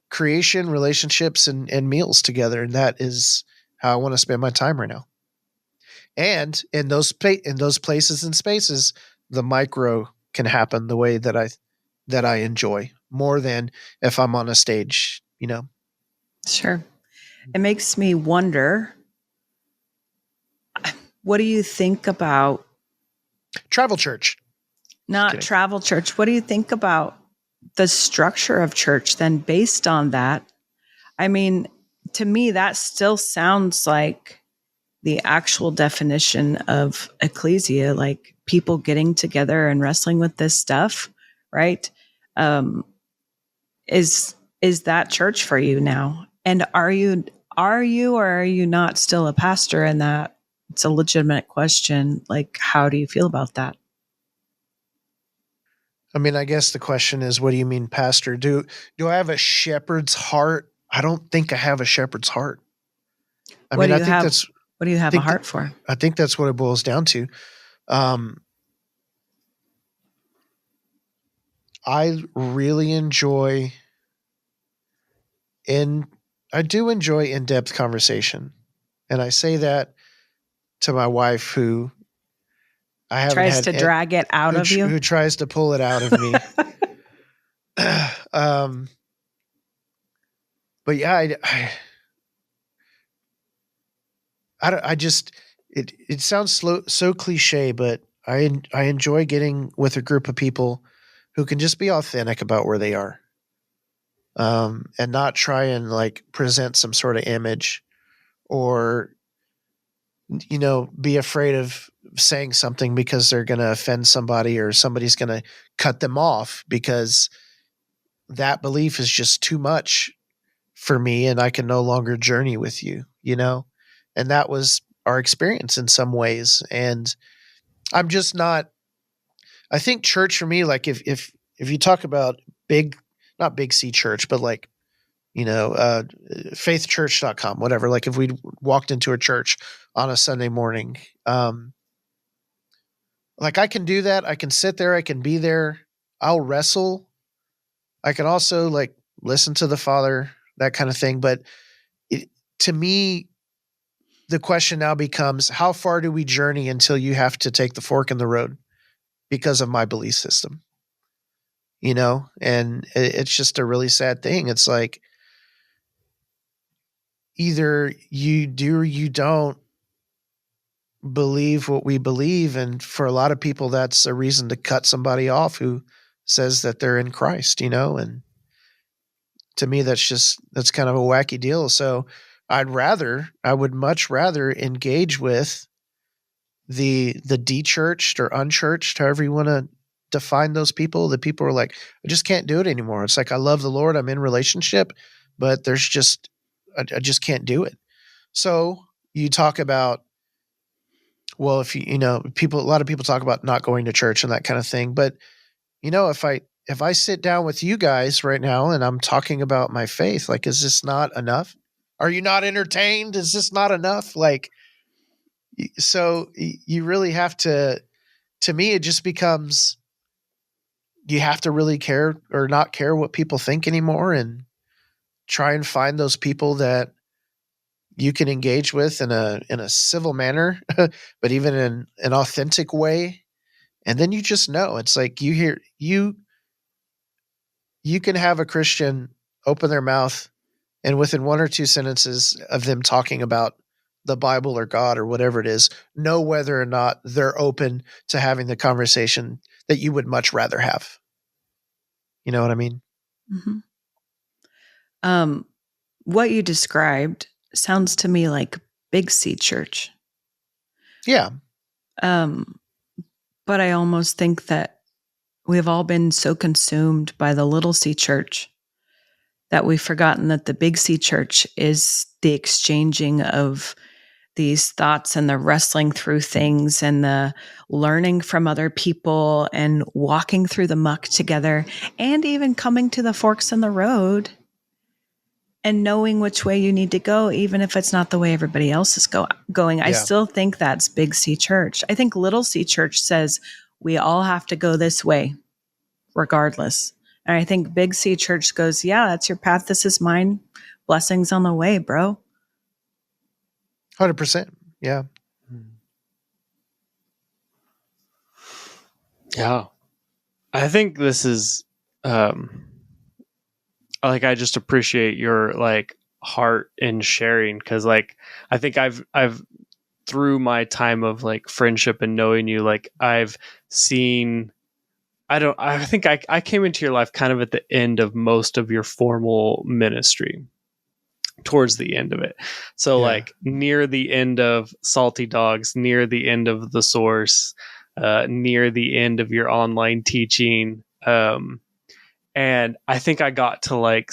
creation, relationships, and meals together. And that is how I want to spend my time right now. And in those places and spaces, the micro can happen the way that I enjoy more than if I'm on a stage,
Sure. It makes me wonder, what do you think about
travel church?
Not travel church. What do you think about the structure of church then based on that? I mean, to me, that still sounds like the actual definition of Ekklesia, like people getting together and wrestling with this stuff, right? Is is that church for you now? And are you or are you not still a pastor in that? It's a legitimate question. Like, how do you feel about that?
I mean, I guess the question is, what do you mean, pastor? Do I have a shepherd's heart? I don't think I have a shepherd's heart.
What do you have a heart for?
I think that's what it boils down to. I really enjoy in-depth conversation. And I say that to my wife, who I haven't
tries to drag it out of you,
who tries to pull it out of me. But yeah, I just, it sounds so cliche, but I enjoy getting with a group of people who can just be authentic about where they are, and not try and like present some sort of image, or be afraid of saying something because they're going to offend somebody, or somebody's going to cut them off because that belief is just too much for me and I can no longer journey with you, and that was our experience in some ways. And I'm just not, I think church for me, like if you talk about not big C church, but like, faithchurch.com, whatever. Like if we walked into a church on a Sunday morning, like I can do that. I can sit there. I can be there. I'll wrestle. I can also like listen to the Father, that kind of thing. But to me, the question now becomes, how far do we journey until you have to take the fork in the road because of my belief system? And it's just a really sad thing. It's like, either you do or you don't believe what we believe. And for a lot of people, that's a reason to cut somebody off who says that they're in Christ, and to me, that's kind of a wacky deal. So I would much rather engage with the de-churched or unchurched, however you want to define those people. The people are like, I just can't do it anymore. It's like, I love the Lord, I'm in relationship, but I just can't do it. So you talk about, well, if a lot of people talk about not going to church and that kind of thing. But, if I sit down with you guys right now and I'm talking about my faith, like, is this not enough? Are you not entertained? Is this not enough? Like, so you really have to me, it just becomes, you have to really care or not care what people think anymore, and try and find those people that you can engage with in a civil manner, but even in an authentic way. And then you just know, it's like you can have a Christian open their mouth, and within one or two sentences of them talking about the Bible or God or whatever it is, know whether or not they're open to having the conversation that you would much rather have. You know what I mean?
Mm-hmm. What you described sounds to me like Big C church.
Yeah.
But I almost think that we've all been so consumed by the little C church that we've forgotten that the Big C church is the exchanging of these thoughts and the wrestling through things and the learning from other people and walking through the muck together, and even coming to the forks in the road and knowing which way you need to go, even if it's not the way everybody else is going. I still think that's Big C church. I think Little C church says we all have to go this way regardless. And I think Big C church goes, yeah, that's your path. This is mine. Blessings on the way, bro.
100%. Yeah.
Yeah. I think this is, like, I just appreciate your like heart in sharing. 'Cause like, I think I've through my time of like friendship and knowing you, like I've seen, I think I came into your life kind of at the end of most of your formal ministry, towards the end of it. So like near the end of Salty Dogs, near the end of The Source, near the end of your online teaching. And I think I got to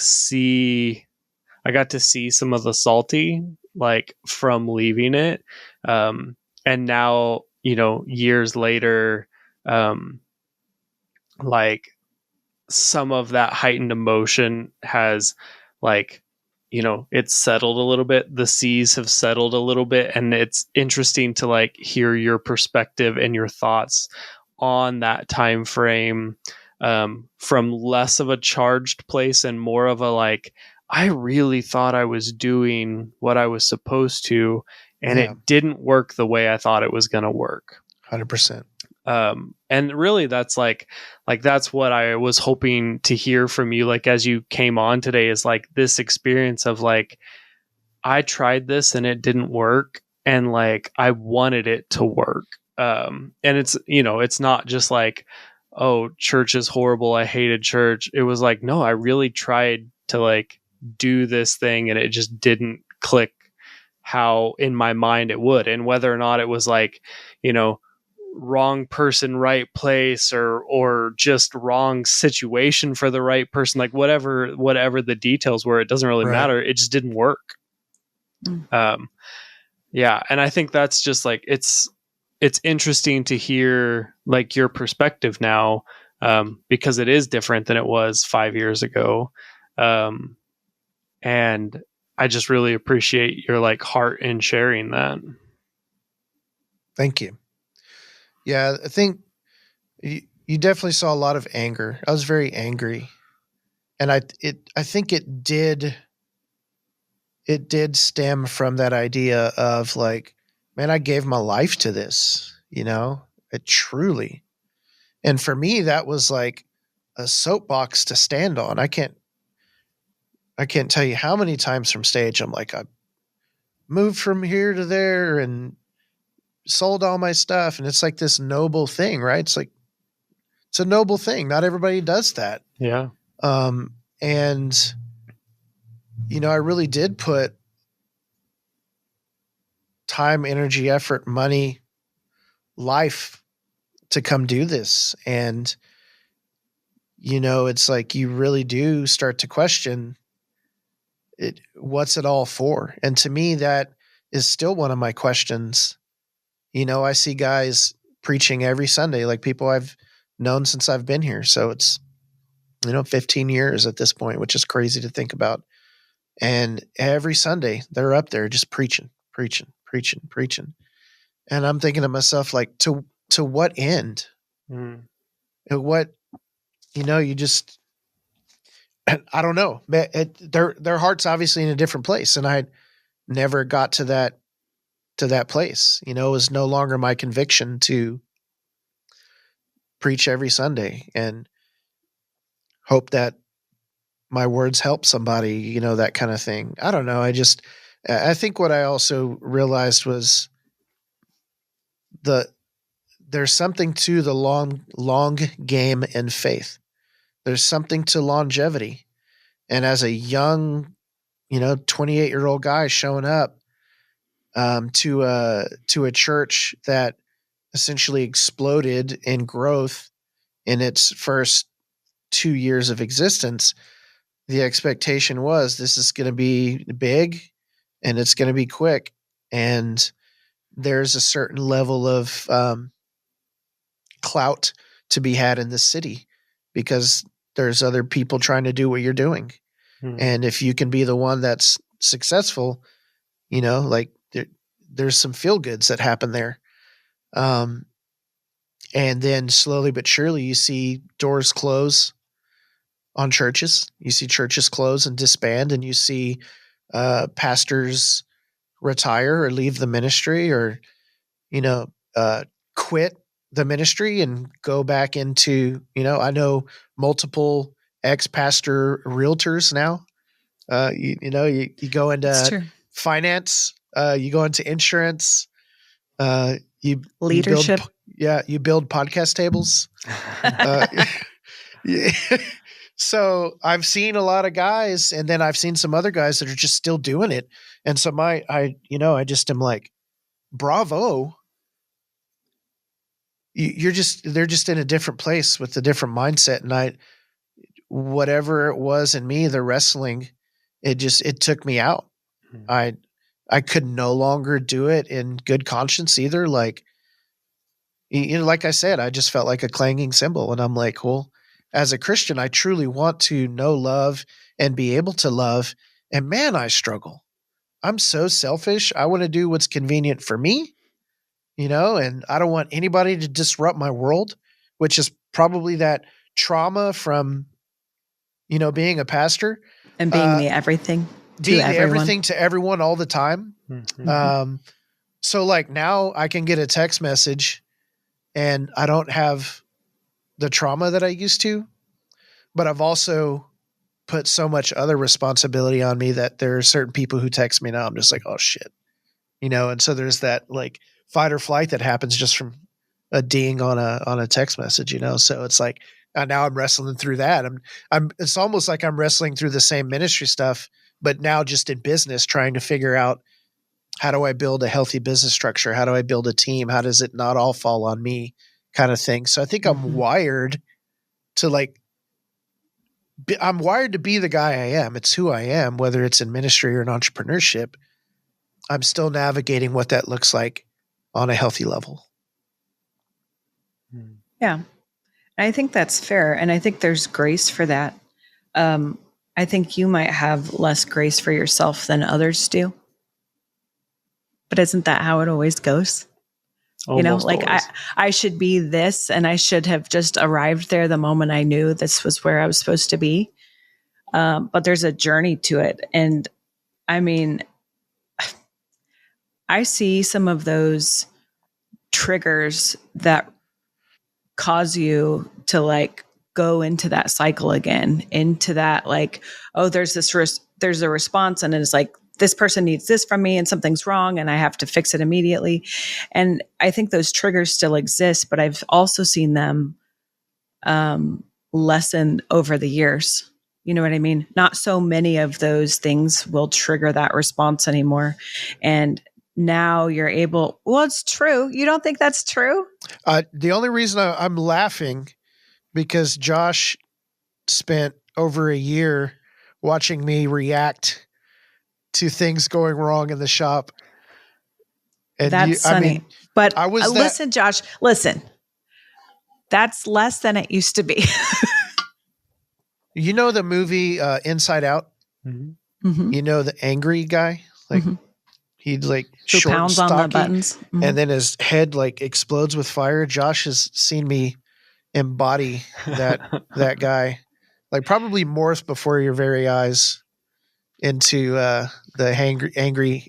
see some of the salty, like, from leaving it. And now, years later, like, some of that heightened emotion has, like, it's settled a little bit. The seas have settled a little bit, and it's interesting to, like, hear your perspective and your thoughts on that time frame, from less of a charged place and more of a, like, I really thought I was doing what I was supposed to, and it didn't work the way I thought it was going to work.
100%.
And really that's like that's what I was hoping to hear from you, like, as you came on today, is like this experience of, like, I tried this and it didn't work, and, like, I wanted it to work. And it's, it's not just like, oh, church is horrible, I hated church. It was like, no, I really tried to, like, do this thing, and it just didn't click how in my mind it would. And whether or not it was, like, wrong person, right place, or just wrong situation for the right person, like, whatever the details were, it doesn't really matter. It just didn't work. Yeah. And I think that's just, like, it's interesting to hear, like, your perspective now, because it is different than it was 5 years ago. And I just really appreciate your, like, heart in sharing that.
Thank you. Yeah, I think you definitely saw a lot of anger. I was very angry, and I think it did stem from that idea of, like, man, I gave my life to this, it truly. And for me, that was like a soapbox to stand on. I can't tell you how many times from stage I'm like, I moved from here to there and sold all my stuff. And it's like this noble thing, right? It's like, it's a noble thing. Not everybody does that.
Yeah.
And, I really did put time, energy, effort, money, life to come do this. And, it's like, you really do start to question it. What's it all for? And to me, that is still one of my questions. I see guys preaching every Sunday, like people I've known since I've been here. So it's, 15 years at this point, which is crazy to think about. And every Sunday they're up there just preaching. And I'm thinking to myself, like, to what end? What, you just, I don't know. Their heart's obviously in a different place. And I never got to that place. It was no longer my conviction to preach every Sunday and hope that my words help somebody, that kind of thing. I don't know. I think what I also realized was there's something to the long game in faith. There's something to longevity. And as a young, 28-year-old guy showing up to a church that essentially exploded in growth in its first 2 years of existence, the expectation was this is going to be big and it's going to be quick. And there's a certain level of clout to be had in the city because there's other people trying to do what you're doing. And if you can be the one that's successful, like there's some feel goods that happen there. And then slowly but surely you see doors close on churches. You see churches close and disband, and you see pastors retire or leave the ministry or, quit the ministry and go back into, I know multiple ex-pastor realtors now. You go into finance, you go into insurance, you
leadership.
You build podcast tables. Yeah. So I've seen a lot of guys, and then I've seen some other guys that are just still doing it. And so I just am like, bravo. They're just in a different place with a different mindset. And whatever it was in me, the wrestling, it took me out. I could no longer do it in good conscience either. Like, like I said, I just felt like a clanging cymbal. And I'm like, well, as a Christian, I truly want to know love and be able to love. And man, I struggle. I'm so selfish. I want to do what's convenient for me, and I don't want anybody to disrupt my world, which is probably that trauma from, being a pastor.
And being the everything to
Being
everyone.
the everything to everyone all the time.
Mm-hmm.
So like now I can get a text message and I don't have the trauma that I used to, but I've also put so much other responsibility on me that there are certain people who text me now. I'm just like, oh shit, and so there's that like fight or flight that happens just from a ding on a text message, So it's like, now I'm wrestling through that. It's almost like I'm wrestling through the same ministry stuff, but now just in business, trying to figure out, how do I build a healthy business structure? How do I build a team? How does it not all fall on me, kind of thing? So I think I'm wired to I'm wired to be the guy I am. It's who I am, whether it's in ministry or in entrepreneurship. I'm still navigating what that looks like on a healthy level.
Yeah. I think that's fair. And I think there's grace for that. I think you might have less grace for yourself than others do. But isn't that how it always goes?
Almost
like
always.
I should be this, and I should have just arrived there the moment I knew this was where I was supposed to be. But there's a journey to it. And I mean, I see some of those triggers that cause you to like go into that cycle again, into that like, oh, there's a response, and it's like, this person needs this from me and something's wrong and I have to fix it immediately. And I think those triggers still exist, but I've also seen them lessen over the years. You know what I mean? Not so many of those things will trigger that response anymore. And now you're able, well, it's true. You don't think that's true?
The only reason I'm laughing because Josh spent over a year watching me react to things going wrong in the shop. And
that's funny. But listen, Josh, listen. That's less than it used to be.
You know the movie Inside Out?
Mm-hmm.
Mm-hmm.
You know the angry guy? Like he'd like
who
short
pounds
and stocky,
on the buttons. Mm-hmm.
and then his head like explodes with fire. Josh has seen me embody that guy, like probably morph before your very eyes into the hangry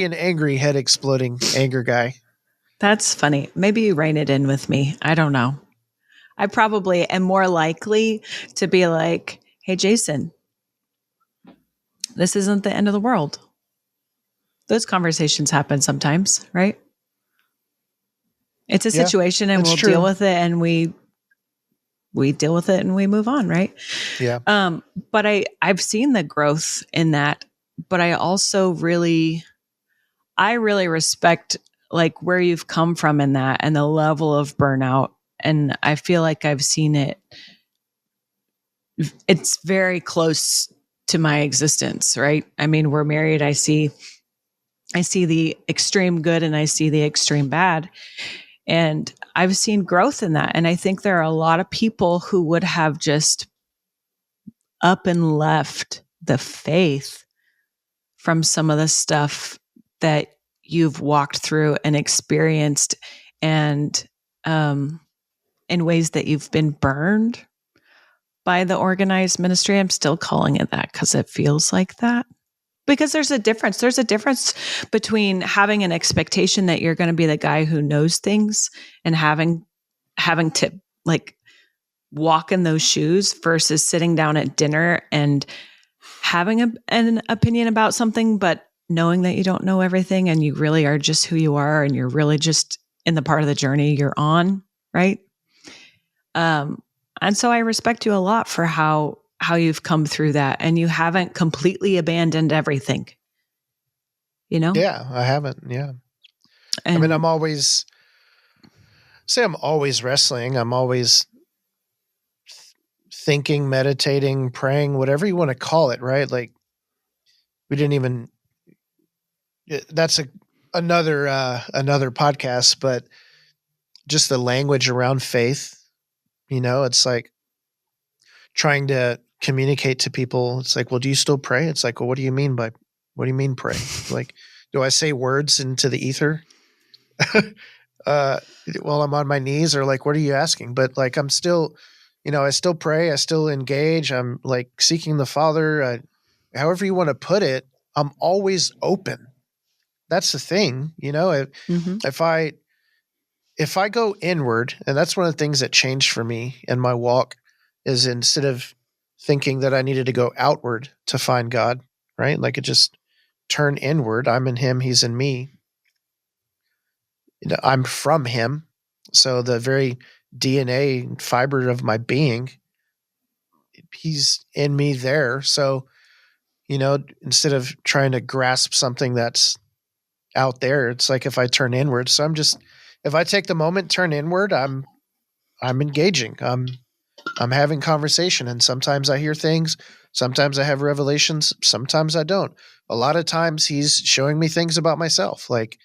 and angry head exploding anger guy.
That's funny. Maybe you rein it in with me. I don't know. I probably am more likely to be like, hey, Jason, this isn't the end of the world. Those conversations happen sometimes, right? It's a situation and we'll deal with it, and we deal with it and we move on, right?
Yeah.
But I've seen the growth in that, but I also really respect like where you've come from in that and the level of burnout. And I feel like I've seen it. It's very close to my existence, right? I mean, we're married. I see the extreme good and I see the extreme bad. And I've seen growth in that. And I think there are a lot of people who would have just up and left the faith from some of the stuff that you've walked through and experienced, and in ways that you've been burned by the organized ministry. I'm still calling it that because it feels like that. Because there's a difference. There's a difference between having an expectation that you're going to be the guy who knows things and having to like walk in those shoes versus sitting down at dinner and having an opinion about something, but knowing that you don't know everything and you really are just who you are and you're really just in the part of the journey you're on, right? And so I respect you a lot for how you've come through that, and you haven't completely abandoned everything, you know?
Yeah, I haven't. Yeah. And I mean, I'm always wrestling. I'm always thinking, meditating, praying, whatever you want to call it, right? Like we didn't even, that's another podcast, but just the language around faith, it's like trying to communicate to people. It's like, well, do you still pray? It's like, well, what do you mean pray? Like, do I say words into the ether? While I'm on my knees, or like, what are you asking? But like, I'm still, I still pray. I still engage. I'm like seeking the Father. However you want to put it, I'm always open. That's the thing,
Mm-hmm.
if I go inward, and that's one of the things that changed for me in my walk, is instead of thinking that I needed to go outward to find God, right? Like it just turn inward. I'm in him, he's in me. I'm from him. So the very DNA and fiber of my being, he's in me there. So, instead of trying to grasp something that's out there, it's like if I turn inward. So if I take the moment, turn inward, I'm engaging. I'm having conversation, and sometimes I hear things, sometimes I have revelations, sometimes I don't. A lot of times he's showing me things about myself. Like,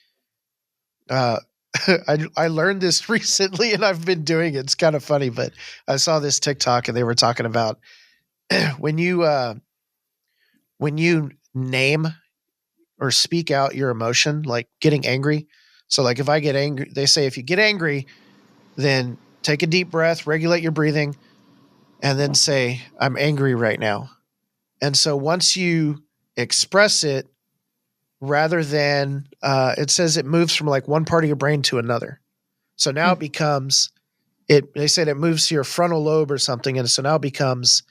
I learned this recently, and I've been doing it. It's kind of funny, but I saw this TikTok, and they were talking about when you name or speak out your emotion, like getting angry. So like if I get angry, they say if you get angry, then take a deep breath, regulate your breathing, and then say, I'm angry right now. And so once you express it, rather than, it says it moves from like one part of your brain to another. So now it becomes, they said it moves to your frontal lobe or something. And so now it becomes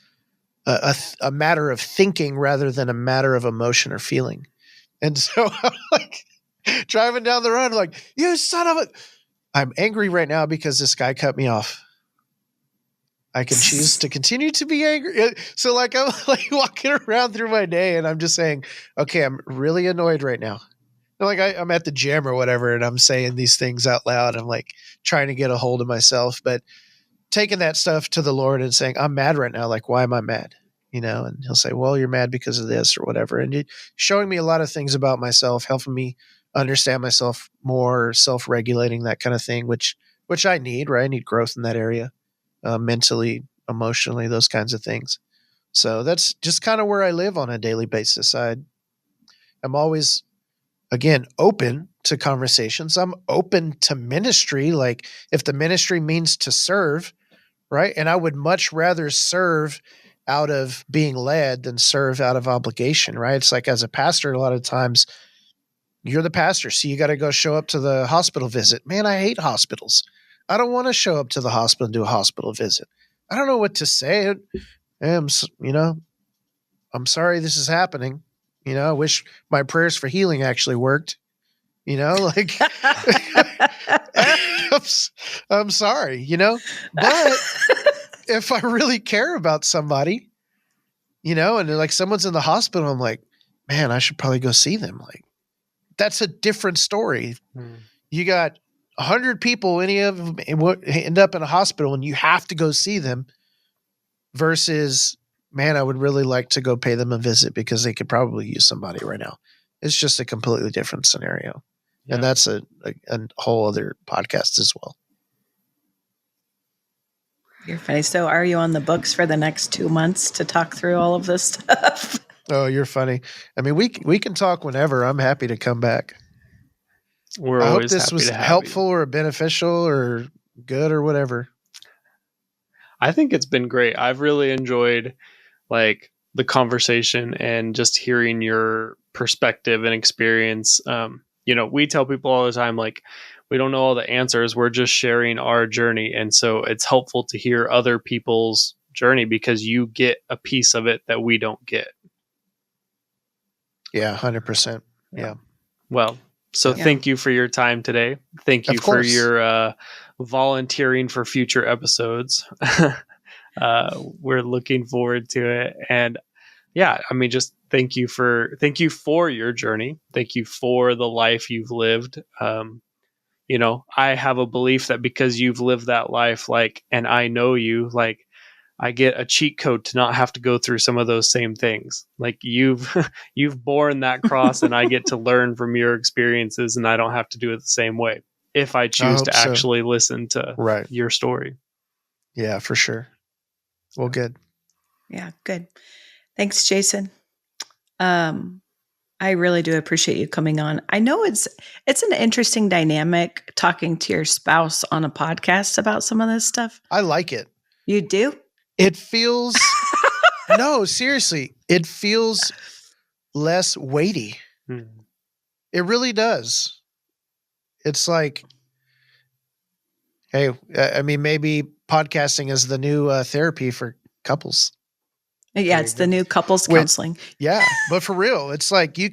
a matter of thinking rather than a matter of emotion or feeling. And so I'm like driving down the road, like, you son of a, I'm angry right now because this guy cut me off. I can choose to continue to be angry. So like I'm like walking around through my day, and I'm just saying, okay, I'm really annoyed right now. And like I'm at the gym or whatever, and I'm saying these things out loud. I'm like trying to get a hold of myself, but taking that stuff to the Lord and saying, I'm mad right now. Like, why am I mad? And he'll say, well, you're mad because of this or whatever. And showing me a lot of things about myself, helping me understand myself more, self-regulating, that kind of thing, which I need, right? I need growth in that area. Mentally, emotionally, those kinds of things. So that's just kind of where I live on a daily basis. I'm always, again, open to conversations. I'm open to ministry. Like if the ministry means to serve, right? And I would much rather serve out of being led than serve out of obligation, right? It's like as a pastor, a lot of times you're the pastor, so you got to go show up to the hospital visit. Man, I hate hospitals. I don't want to show up to the hospital and do a hospital visit. I don't know what to say. I'm sorry this is happening. I wish my prayers for healing actually worked. Like I'm sorry, but if I really care about somebody, and like someone's in the hospital, I'm like, man, I should probably go see them. Like that's a different story. You got 100 people, any of them end up in a hospital and you have to go see them versus, man, I would really like to go pay them a visit because they could probably use somebody right now. It's just a completely different scenario. Yeah. And that's a whole other podcast as well.
You're funny. So are you on the books for the next 2 months to talk through all of this stuff?
Oh, you're funny. I mean, we can talk whenever. I'm happy to come back.
We're
I hope
always
this
happy
was
to have
helpful
you.
or beneficial or good or whatever.
I think it's been great. I've really enjoyed like the conversation and just hearing your perspective and experience. We tell people all the time, like, we don't know all the answers. We're just sharing our journey. And so it's helpful to hear other people's journey because you get a piece of it that we don't get.
Yeah, 100%. Yeah.
Well, so thank you for your time today. Thank you for your volunteering for future episodes. We're looking forward to it. And yeah, I mean, just thank you for your journey. Thank you for the life you've lived. I have a belief that because you've lived that life, like, and I know you, like, I get a cheat code to not have to go through some of those same things. Like you've borne that cross, and I get to learn from your experiences, and I don't have to do it the same way if I choose to actually listen to your story.
Yeah, for sure. Well, good.
Yeah, good. Thanks, Jason. I really do appreciate you coming on. I know it's an interesting dynamic talking to your spouse on a podcast about some of this stuff.
I like it.
You do?
It feels no, seriously. It feels less weighty. It really does. It's like, hey, I mean, maybe podcasting is the new therapy for couples.
Yeah, it's the new couples counseling.
Yeah, but for real, it's like you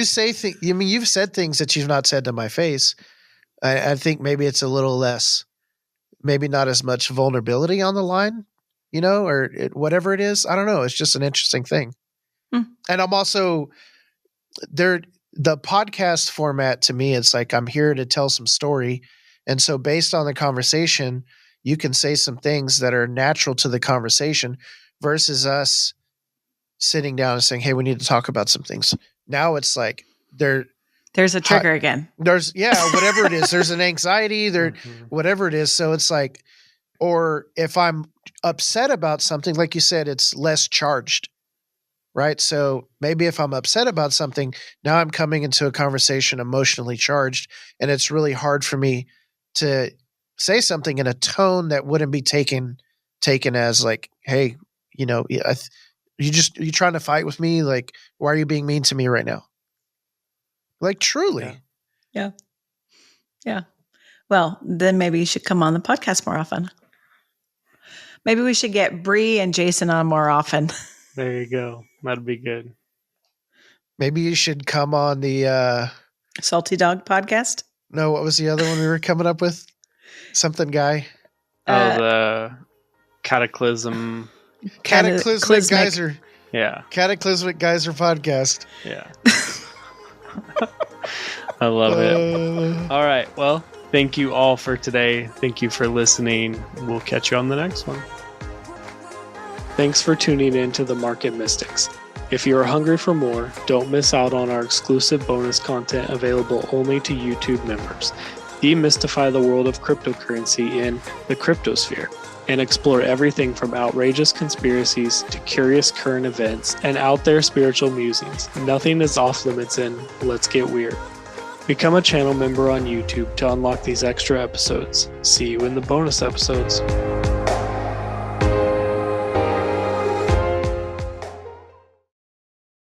say things. I mean, you've said things that you've not said to my face. I think maybe it's a little less, maybe not as much vulnerability on the line, or whatever it is. I don't know. It's just an interesting thing. And I'm also there. The podcast format to me, it's like I'm here to tell some story. And so based on the conversation, you can say some things that are natural to the conversation versus us sitting down and saying, hey, we need to talk about some things. Now it's like
there's a trigger again.
There's whatever it is. There's an anxiety whatever it is. So it's like, or if I'm upset about something, like you said, it's less charged. Right. So maybe if I'm upset about something, now I'm coming into a conversation emotionally charged, and it's really hard for me to say something in a tone that wouldn't be taken as like, hey, you trying to fight with me? Like, why are you being mean to me right now? Like, truly.
Yeah. Well, then maybe you should come on the podcast more often. Maybe we should get Bree and Jason on more often.
There you go. That'd be good.
Maybe you should come on the
Salty Dog podcast.
No, what was the other one we were coming up with? Something guy.
The Cataclysmic
Geyser.
Yeah.
Cataclysmic Geyser podcast.
Yeah. I love it. All right. Well, thank you all for today. Thank you for listening. We'll catch you on the next one. Thanks for tuning in to the Market Mystics. If you are hungry for more, don't miss out on our exclusive bonus content available only to YouTube members. Demystify the world of cryptocurrency in the cryptosphere and explore everything from outrageous conspiracies to curious current events and out there spiritual musings. Nothing is off limits in Let's Get Weird. Become a channel member on YouTube to unlock these extra episodes. See you in the bonus episodes.